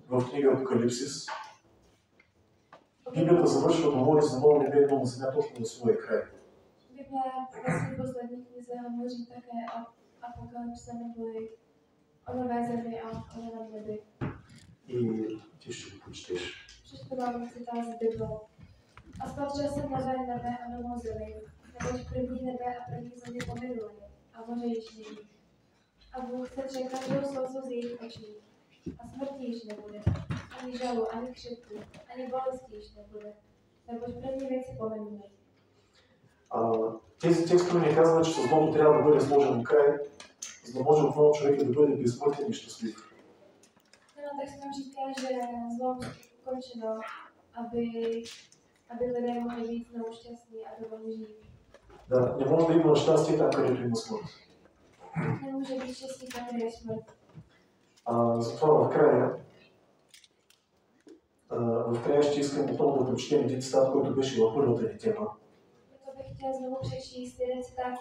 в книга Апокалипсис. Библията завършва да говори за ново небе и нова земя точно на своя край. Bible ve své poslední knize hovoří také o apokalypse neboli o nové zemi a o novém nebi. И ти ще го прочетеш. Přečtu vám citát z Bible. A spatřil jsem nové nebe a novou zemi, neboť první nebe a první země pominuly, a moře již není. A Bůh se překladl slzu z jejich očí. A smrti již nebude, ani žalu, ani křiku, ani bolesti již nebude, neboť první věci pominuly. Тези текстове ни казват, че с злото трябва да бъде сложен край, за да може отново човека да бъде безсмъртен и щастлив. Ten text nám říká, že zlo musí ukončeno, aby lidé mohli být znovu šťastní a dovolili žít. Да, не може да има щастие там, където има смърт. Nemůže být štěstí tam, kde je smrt. Затова в края ще искам отново да прочетем един цитат, който беше в първата ни тема. Proto bych chtěla znovu přečíst jeden citát,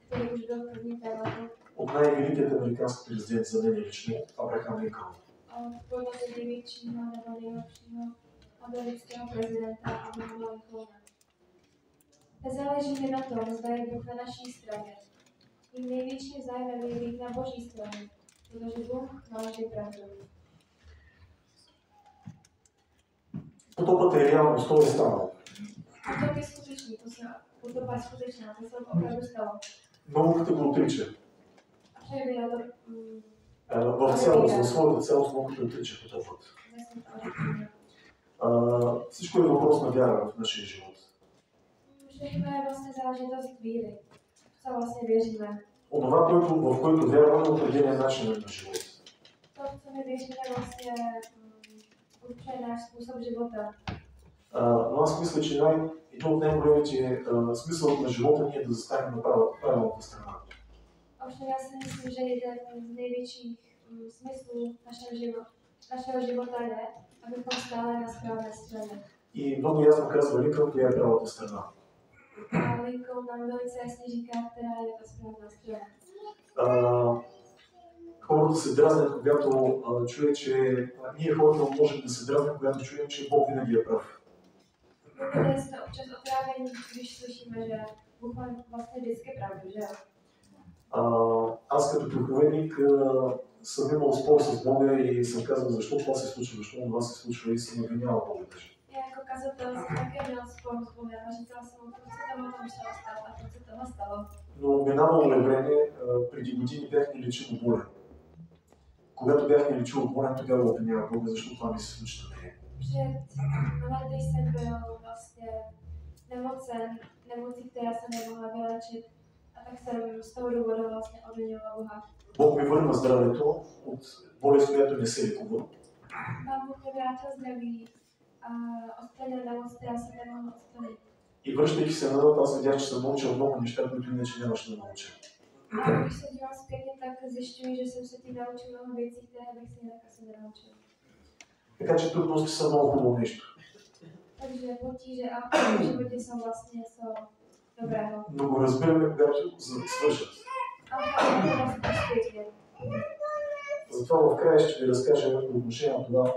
který už byl v prvním tématu. От най-великият американски президент за мен лично, Абрахам Линкълн. Od podle největšího nebo nejlepšího amerického prezidenta Abrahama Lincolna. Nezáleží mi na tom, zda je Bůh na naší straně. Tím největším zájmem je být na Boží straně, protože Bůh má vždy pravdu. Потопът е реалност, то е станало. Potop je skutečný, potop je skutečná, to se opravdu stalo. Науката го отрича. A přijde to В цялост, в своята цялост науката отрича потопът. Всичко е въпрос на вяра в нашия живот. Všechno je vlastně záležitost víry. Co vlastně věříme. Онова, в което вярваме, определя начинът на живота. To, co my věříme, vlastně určuje náš způsob života. Но аз мисля, че един от най-големите смисъл на живота ни е да застанем на правилната страна. Ovšem já si myslím, že jeden z největších smyslů našeho života je, abychom stáli na správné straně. И много ясно казва Линкълн, коя е правилната страна. A Lincoln nám velice jasně říká, která je ta správná strana. Хората се дразнят, когато чуят, че ние хората можем да се дразним, когато чуем, че Бог винаги е прав. Lidé jsme občas otrávení, když slyšíme, že Bůh má vlastně vždycky pravdu, že jo? Аз като проповедник съм имал спор с Бога и съм казал защо това се случва, защо това се случва и съм обвинявал Бога даже. Já jako kazatel jsem také měl spor s Bohem a říkal jsem mu, proč se tohle to muselo stát a proč se tohle stalo. Но минавало е време, преди години бях ни лечил болен. Когато бях ни лечил болен, тогава обвинявах Бога, защо това ми се случи на мен. Před lety jsem byl vlastně nemocen, nemocí, která se nemohla vylečit. A tak jsem z toho důvodu vlastně obvinovala Boha. Бог ми върна здравето от болест, която не се лекува. Pán Bůh mi vrátil zdraví a odstranil nemoc, která se nemohla odstranit. И връщайки се назад, аз видях, че съм научил много неща, които иначе нямаше да науча. A když se dívám zpětně, tak zjišťuji, že jsem se tím naučil mnoho věcí, které bych si jinak asi nenaučil. Така че трудности са много хубаво нещо. Takže potíže a v životě jsou vlastně něco dobrého. Но го разбираме, когато свършат. A to vlastně zpětně. Затова в края ще ви разкажа по отношение на това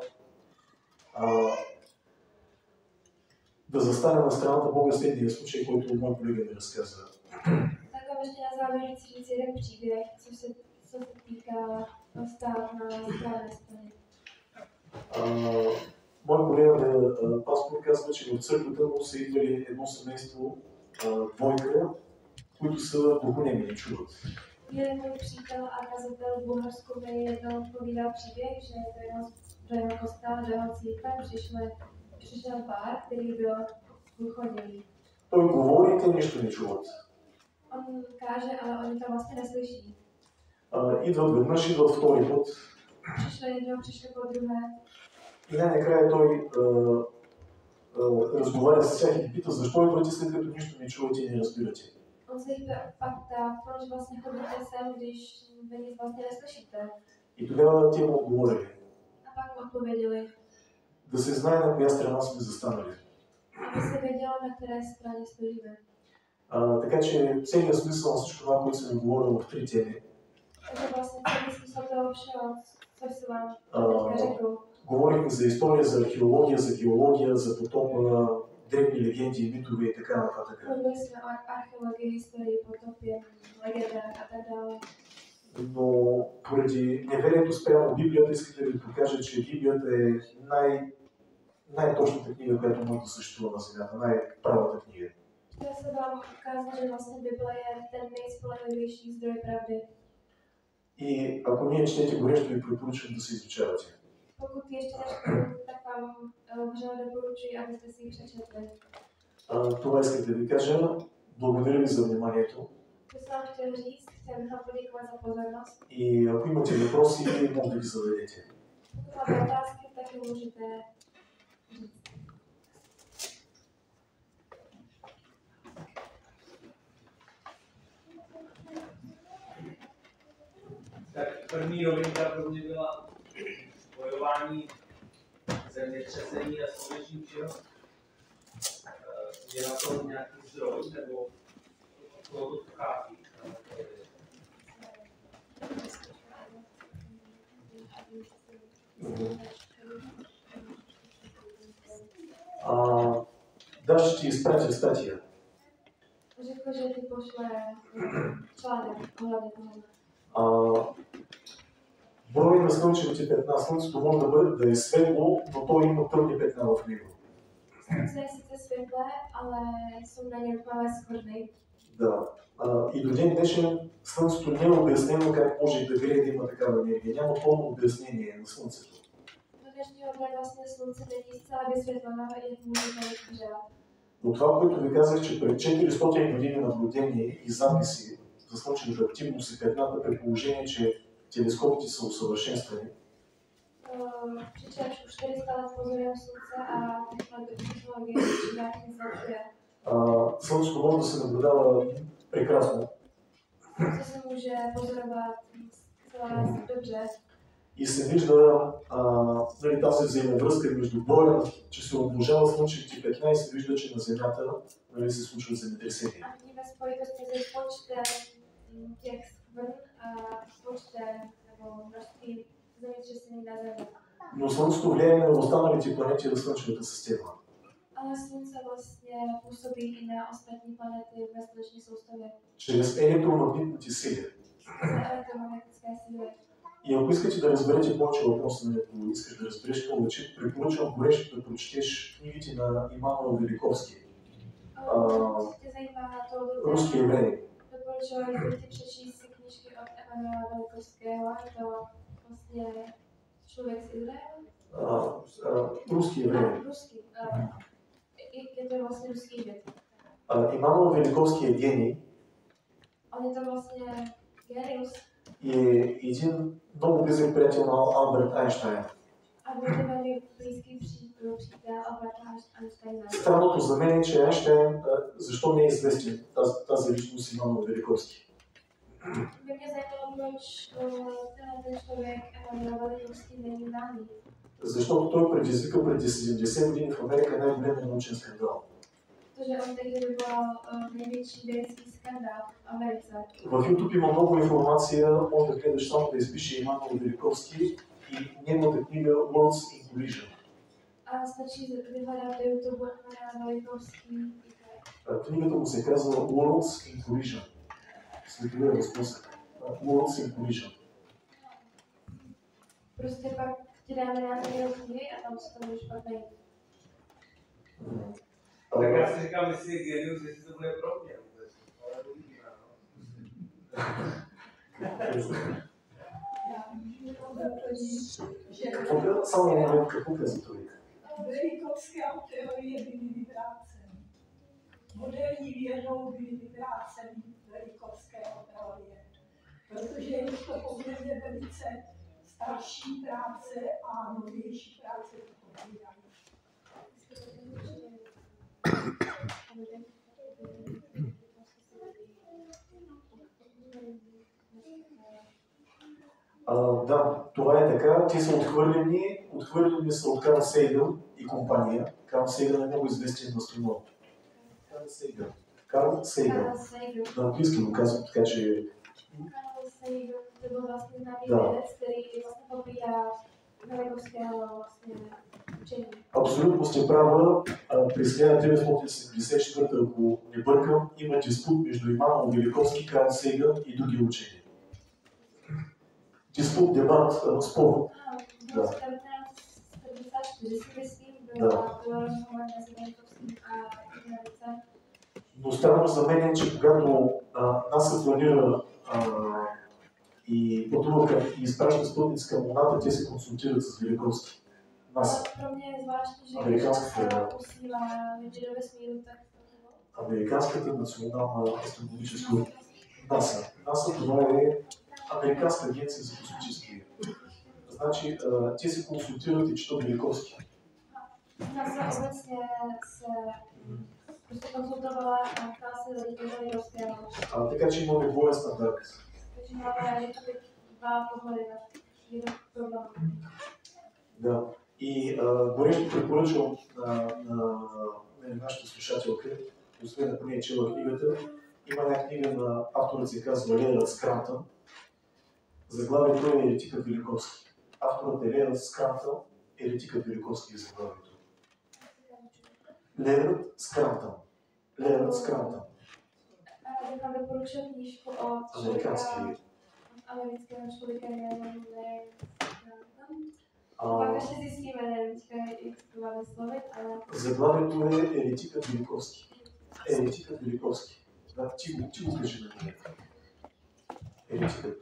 да застане на страната Бога следния случай, който мой колега ми разказва. Tak a ještě na závěr chci říct jeden příběh, co se týká stát na správné straně. Мой колега пастор казва, че в църквата му са идвали едно семейство, двойка, които са глухонеми, не чуват. Jeden můj přítel a kazatel v Bulharsku mi jednou povídal příběh, že do jeho kostela, do jeho církve přišel pár, který byl gluchoněmý. Той говори и те нищо не чуват. On káže, ale oni to vlastně neslyší. Идват веднъж, идват втори път. Přišli jednou, přišli po druhé. И най-накрая той разговаря с тях и ги пита, защо идвате след като нищо не чувате и не разбирате. On se jich pak ptá, proč vlastně chodíte sem, když vy nic vlastně neslyšíte. И тогава те му отговорили. A pak mu odpověděli, Да се знае на коя страна сме застанали. aby se vědělo, na které straně stojíme. Така че целият смисъл на всичко това, което съм говорил в три теми, Takže vlastně celý smysl toho všeho, co jsem vám teďka řekl. Говорихме за история, за археология, за геология, за потопа, древни легенди, митове и така нататък. Mluvili jsme o archeologii, historii, potopě, legendách a tak dále. Но поради неверието спрямо Библията, искате да ви покажа, че Библията е най-точната книга, която може да съществува на земята, най-правата книга. Chtěl jsem vám ukázat, že vlastně Bible je ten nejspolehlivější zdroj pravdy. И ако ние четете горещо, ви препоръчвам да се изучавате. Pokud ještě nečtu, tak vám vřele doporučuji, abyste si ji přečetli. Това исках да ви кажа. Благодаря ви за вниманието. To jsem vám chtěl říct, chtěl bych vám poděkovat za pozornost. И ако имате въпроси, може да ги зададете. Pokud máte otázky, tak je můžete říct. Tak první novinka pro mě byla bojování zemětřesení a slunečních čil. Je na to nějaký zdroj, nebo od koho to pochází? Да, ще ти изпратя статия. Řekl, že ti pošle článek ohledně toho. Броя на слънчевите петна. Слънцето може да е светло, но то има тъмни петна в него. Slunce je sice světlé, ale jsou na něm tmavé skvrny. Да. И до ден днешен Слънцето не е обяснено как може да грее да има такава енергия. Няма пълно обяснение на Слънцето. Do dnešního dne vlastně slunce není zcela vysvětleno, jak může to hřát. Но това, което ви казах, че пред 400 години наблюдение и записи за слънчевата активност и петната, при положение, че телескопите са усъвършенствани, Přičemž už 400 let pozorujeme slunce a technologie čím zlepšuje. Слънцето може да се наблюдава прекрасно. Co se může pozorovat celá dobře. И се вижда тази взаимовръзка между броя, че се умножава слънчевите петна и се вижда, че на Земята се случва земетресение. A vidíme spojitost mezi počtem těch skvrn a počtem nebo množství zemětřesení na Zemi. Но Слънцето влияе на останалите планети в Слънчевата система. Ale slunce vlastně působí i na ostatní planety ve sluneční soustavě. Чрез електромагнитните сили. Skrze elektromagnetické síly. И ако искате да разберете повече въпроса, ако искаш да разбереш повече, препоръчвам горещо да прочетеш книгите на Имануил Великовски, руски еврей. Doporučuji bych ti přečíst si knížky od Emanuela Velikovského, je to vlastně člověk z Izraele? Руски еврей. Ruský. Je to vlastně ruský žid. Имануил Великовски е гений. On je to vlastně genius. И един много близък приятел на Алберт Айнщайн. A byl to velmi blízký přítel Alberta Einsteina. Странното за мен е, че Айнщайн, защо не е известен тази личност Имануил Великовски? By mě zajímalo, proč ten člověk Emanuel Velikovský není známý. Защото той предизвика преди 70 години в Америка най-големия научен скандал. Protože on tehdy vyvolal největší vědecký skandál v Americe. В YouTube има много информация, може да гледаш само да изпише Имануил Великовски и неговата книга Worlds in Collision. A stačí vyhledat do YouTube Emanuel Velikovský. Книгата му се казва Worlds in Collision. Световия разпусък. Worlds in Collision. Prostě pak ti dáme nějaké knihy a tam se to můžeš pak najít. Tak já si říkám, jestli je genius, jestli to bude pro mě. Ale uvidíme, no. Само една какво каза той? Velikovská teorie byly vyvráceny. On moderní vědou byly vyvráceny velikovské teorie. Protože je to poměrně velice starší práce a novější práce to povídají. Да, това е така. Те са отхвърлени са от Карл Сейгън и компания. Карл Сейгън е много известен астроном. Карл Сейгън. На английски го казвам, така че... Карл Сейгън, to byl vlastně známý Да. vědec, který vlastně popírá velikovského vlastně učení. Абсолютно сте права. През 1974, ако не бъркам, има диспут между Имануил Великовски, Карл Сейгън и други учени. Диспут, дебат, спор. Bylo 1974 si myslím, byla rozhovor mezi Velikovským a Velicem. Но странно за мен е, че когато НАСА планира и пътува и изпраща спътници към Луната, те се консултират с Великовски. НАСА. Pro mě je zvláštní, že Amerikánská když se posílá lidi do vesmíru, tak Американската национална астрономическа НАСА. НАСА това е Американска агенция за космически. Значи, те се консултират и четат Великовски. NASA obecně se prostě konzultovala a ptala se lidí do Velikovského. Така че имаме двоен стандарт. Takže máme jakoby dva pohledy na jeden problém. Да. И горещо препоръчвам на нашите слушателки, освен ако не е чела книгата, има една книга на авторът се казва Лерът Скрантън. Заглавието е Еретикът Великовски. Авторът е Лерът Скрантън, Еретикът Великовски е заглавието. Лерът Скрантън. Лерът Скрантън. bych vám doporučil knížku od amerického člověka jménem Pak ještě zjistíme, nevím, jak to máme slovit, ale... Заглавието е Еретикът Великовски. Еретикът Великовски. Да, ти го кажи на мен. Еретикът.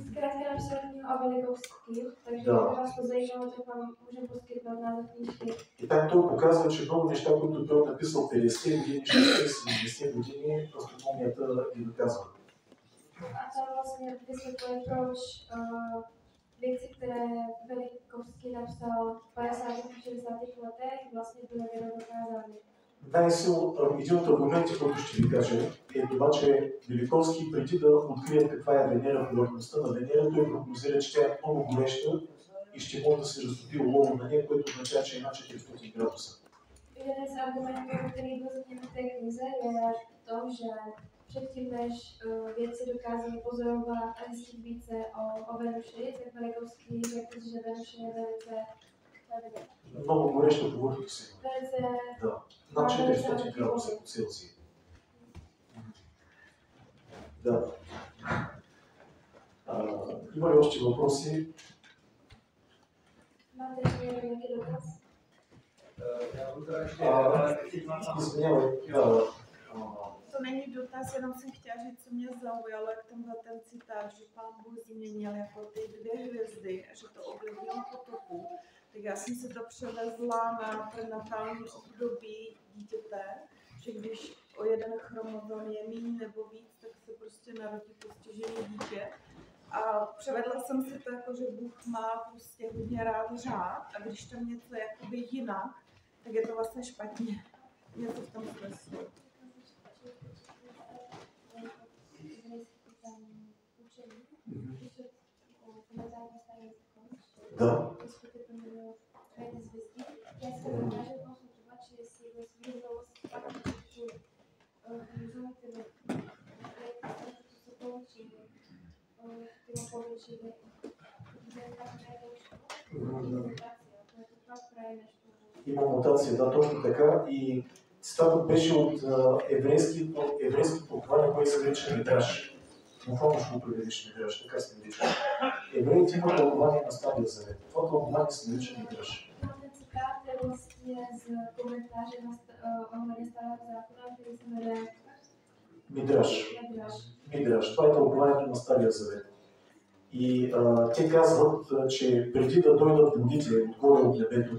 Zkrátka napsal knihu o Velikovský, takže Да. kdyby vás to zajímalo, tak vám můžeme poskytnout název knížky. И там той показва, че много неща, които той е написал 50 години, 60-70 години, астрономията ги доказва. A tam vlastně vysvětluje, proč věci, které Velikovský napsal v 50. a 60. letech, vlastně byly vědou dokázány. Един от аргументите, който ще ви кажа, е това, че Великовски преди да открие каква е Венера, повърхността на Венера, той прогнозира, че тя е много гореща и ще може да се разтопи олово на нея, което означава, че е над 400 градуса. Jeden z argumentů, který byl zmíněn v té knize, je to, že předtím, než vědci dokázali pozorovat a zjistit více o Venuši, tak Velikovský řekl, že Venuše je velice Много гореща повърхност. Да, над 400 градуса по Целсий. Да. Има ли още въпроси? Máte ještě nějaký dotaz? Извинявай. To není dotaz, jenom jsem chtěla říct, co mě zaujalo, jak tenhle ten citát, že Pán Bůh změnil jako ty dvě hvězdy, že to ovlivnilo potopu. Tak já jsem si to převezla na prenatální období dítěte, že když o jeden chromozom je míň nebo víc, tak se prostě narodí postižené dítě. A převedla jsem si to jako, že Bůh má prostě hodně rád řád a když tam něco je jakoby jinak, tak je to vlastně špatně. Něco v tom smyslu. Да. Има мутация, да, точно така. И цитатът беше от еврейски тълкование, което се нарича Мидраш. Буквално ще го преведеш Мидраш, така се нарича. Евреите имат тълкование на Стария Завет. Това тълкование се нарича Мидраш. Ten citát je vlastně z komentáře ohledně Starého zákona, který se jmenuje Мидраш. Това е тълкованието на Стария Завет. И те казват, че преди да дойдат водите отгоре от небето,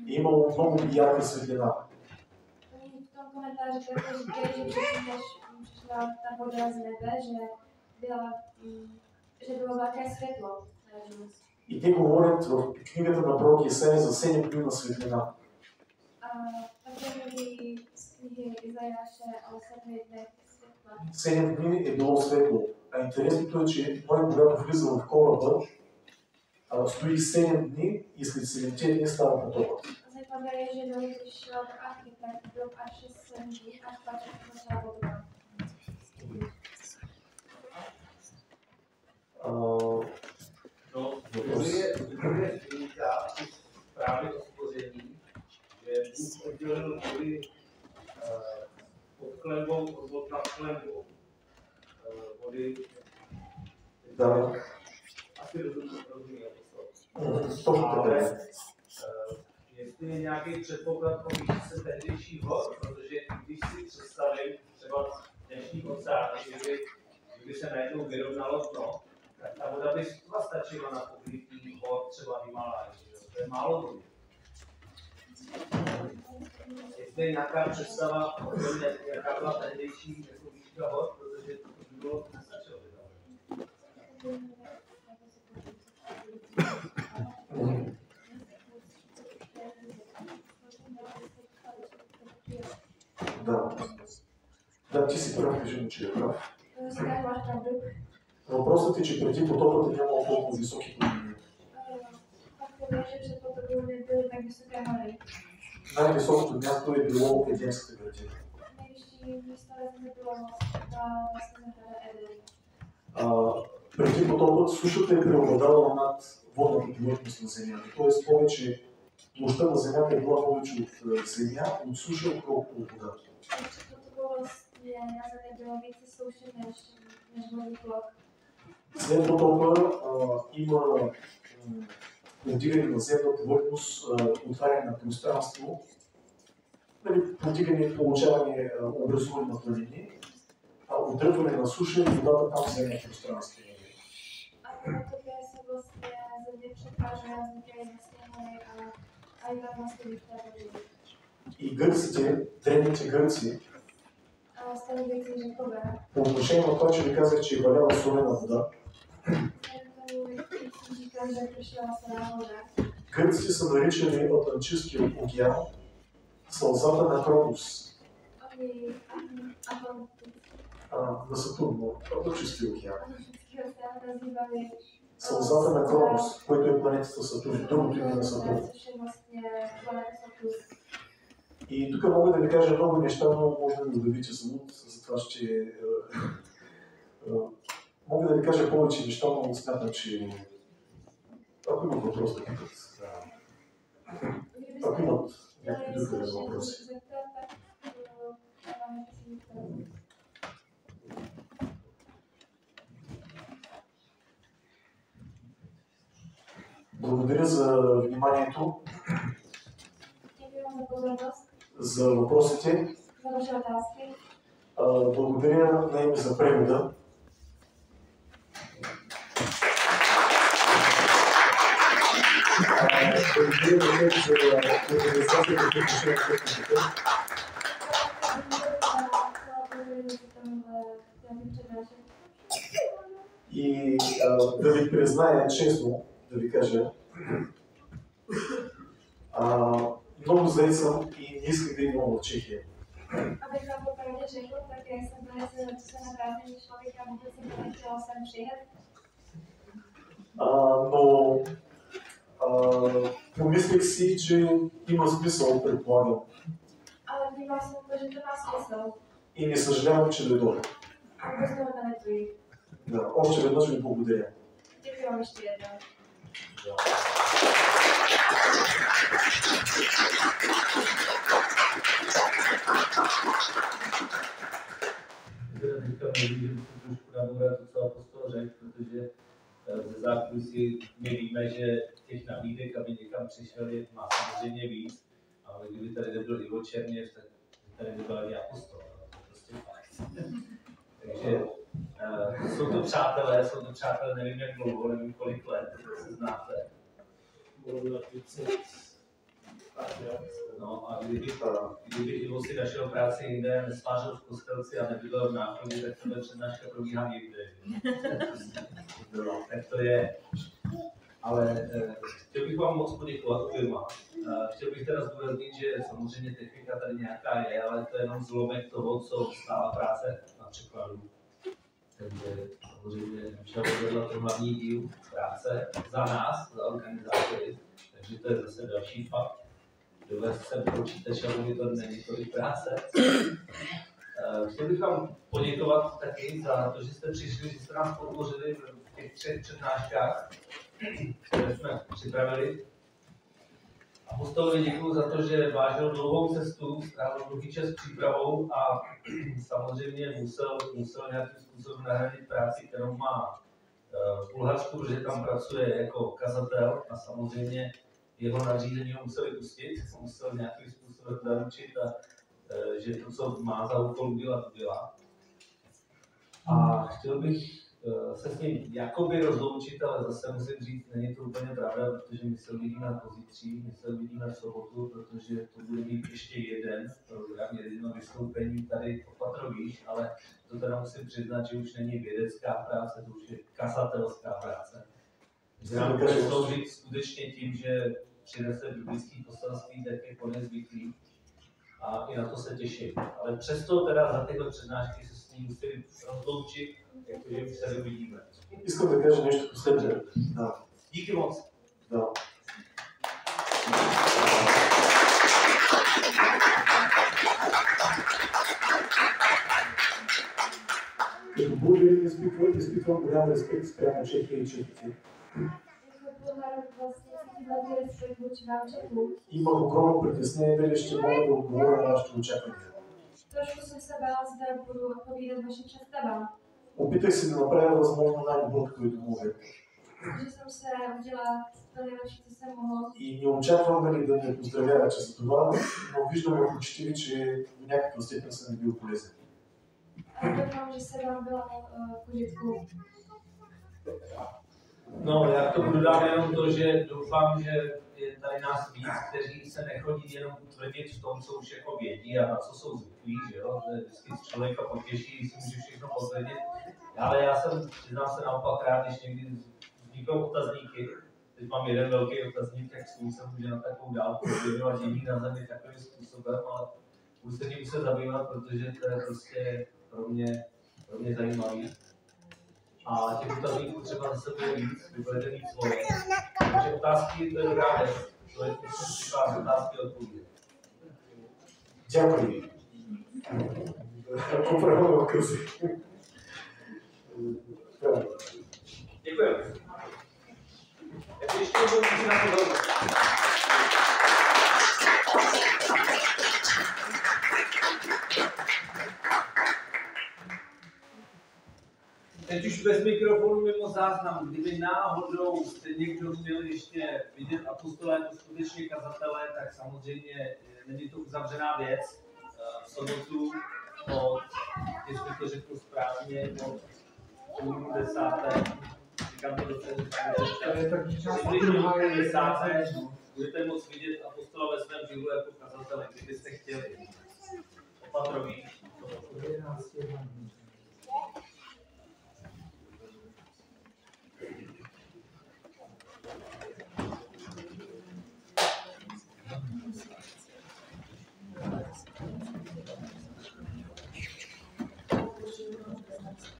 И имало много ярка светлина. Oni v tom komentáři také říkají, že předtím, než přišla ta voda z nebe, že bylo velké světlo. И те говорят в книгата на пророк Исаия за 7 дни на светлина. A také mluví z knihy Izajáše o 7 dnech světla. 7 дни е било светло. А интересното е, че той, когато влиза в кораба, стои 7 дни и след 7 дни става потопът. Zajímavé je, že když šel do Archy, tak byl až 7 dní, až pak začala voda. No, je zmínka právě o stvoření, že Bůh oddělil vody pod klenbou, od nad klenbou. Vody, Да. asi rozumím Точно така е. ale jestli je nějaký předpoklad povýší se tehdejší vod, protože když si představím třeba dnešní oceány, kdyby se najednou vyrovnalo dno, tak ta voda by sotva stačila na pokrytí hor třeba Himalaj, to je málo vody. Jestli je nějaká představa o tom, jaká byla tehdejší výška hor, protože to by bylo nestačilo. Да. Да, ти си прав, кажи му, че е прав. Říkáš, máš pravdu. Въпросът е, че преди потопът нямало толкова високи планини. Faktem je, že před potopou nebyly tak vysoké hory. Най-високото място е било Едемската градина. Nejvyšší místo na zemi bylo ta vlastně zahrada Eden. Преди потопът сушата е преобладавала над водната повърхност на Земята. Тоест повече площта на Земята е била повече от земя, от суша, отколкото от вода. Před potopou vlastně na zemi bylo více souši než vodní blok. След потопа има повдигане на земна повърхност, отваряне на пространство, повдигане, получаване, образуване на планини, отръпване на суша и водата там вземе пространство. A po potopě se vlastně země přetvářuje a vznikají vlastně hory a je tam vlastně více vody. И гърците, древните гърци, A starověcí Řekové, по отношение на това, че ви казах, че е валяла солена вода, říkali, že přišla solná voda. гърците са наричали Атлантическия океан сълзата на Кронос, Oni на Сатурн, Атлантическия океан. Atlantický oceán nazývali Сълзата на Кронос, който е планетата Сатурн, другото име на Сатурн. což je vlastně planeta Saturn. И тук мога да ви кажа много неща, но може да ми удавите за луд, за това, че мога да ви кажа повече неща, но смятам, че ако имат въпрос да питат. Ако имат някакви други въпроси. Благодаря за вниманието, Děkuji za pozornost, за въпросите. za vaše otázky. Благодаря на име за превода. Благодаря на него за организацията, която ще е И да ви призная честно, да ви кажа, много зает съм и не исках да идвам в Чехия. Abych vám popravdě řekl, tak já jsem velice co se navrátení člověka, vůbec jsem nechtěla sem přijet. Но помислих си, че има смисъл, предполагам. Ale vnímal jsem to, že to má smysl. И не съжалявам, че дойдох. A vůbec toho nelituji. Да, още веднъж ви благодаря. Děkuji vám ještě jednou. Teďka mluvím, že trošku nabourat to, co apostol řekl, protože ze zákulisí my víme, že těch nabídek, aby někam přišel, je má samozřejmě víc, ale kdyby tady nebyl Ivo Černěv, tak tady nebyl ani apostol. To je prostě fakt. Takže jsou to přátelé, nevím jak dlouho, nevím kolik let se znáte. No a kdyby Ivo si našel práci jinde, nesvážel v Kostelci a nebydlel v Náchodě, tak tohle přednáška probíhá někde. No, tak to je. Ale chtěl bych vám moc poděkovat oběma. Chtěl bych teda zdůraznit, že samozřejmě technika tady nějaká je, ale to je jenom zlomek toho, co stála práce na překladu. Takže samozřejmě Míša odvedla ten hlavní díl práce za nás, za organizátory, takže to je zase další fakt. Dovést sem počítač a monitor není tolik práce. Chtěl bych vám poděkovat taky za to, že jste přišli, že jste nás podpořili v těch 3 přednáškách, které jsme připravili. A Apoštolovi děkuji za to, že vážil dlouhou cestu, strávil dlouhý čas přípravou a samozřejmě musel nějakým způsobem nahradit práci, kterou má v Bulharsku, protože tam pracuje jako kazatel a samozřejmě jeho nadřízení ho museli pustit, musel nějakým způsobem zaručit, že to, co má za úkol udělat, udělá. A chtěl bych se s ním jakoby rozloučit, ale zase musím říct, není to úplně pravda, protože my se uvidíme na pozítří, my se uvidíme v sobotu, protože to bude mít ještě jeden program, jedno vystoupení tady Opatrovíš, ale to teda musím přiznat, že už není vědecká práce, to už je kazatelská práce. Takže nám bude sloužit skutečně tím, že přinese biblický poselství, tak je plně zvyklý. A i na to se těším. Ale přesto teda za tyhle přednášky se s ním musím rozloučit, jakože už se uvidíme. Искам да кажа нещо последно. Да. Díky moc. Да. Като българин изпитвам голям респект спрямо Чехия и чехите. Имах огромно притеснение дали ще мога да отговоря на нашите очаквания. Trošku jsem se bála, zda budu odpovídat vašim představám. Опитах се да направя възможно най-доброто, което мога. Že jsem se udělat to nejlepší, co jsem mohl. И не очаквам нали, да ме поздравявате за това, но виждам в очите ви, че до някаква степен съм бил полезен. Doufám, že se vám byla k užitku. No, já to budu dát jenom to, že doufám, že je tady nás víc, kteří se nechodí jenom utvrdit v tom, co už jako vědí a na co jsou zvyklí, že jo? Vždycky člověka potěší, když si může všechno potvrdit. Ale já jsem, přiznám se naopak rád, když někdy vzniknou otazníky. Teď mám jeden velký otazník, jak svůj se může na takovou dálku objevovat dění na zemi takovým způsobem, ale budu se tím muset zabývat, protože to je prostě pro mě zajímavý. A těch otazníků třeba zase bude víc, vy budete mít svoje. Takže otázky, to je dobrá věc. Člověk musí připravit otázky odpovědět. Děkuji. Popravdu въпроси. Děkuji. Ještě jednou díky na pozornost. Teď už bez mikrofonu mimo záznam, kdyby náhodou jste někdo měl ještě vidět apostolé jako skutečně kazatelé, tak samozřejmě není to uzavřená věc. V sobotu jestli to řeknu správně, od 10. Říkám to dobře, budete moct vidět apostola ve svém živu jako kazatele, kdybyste chtěli. Opatrovíš.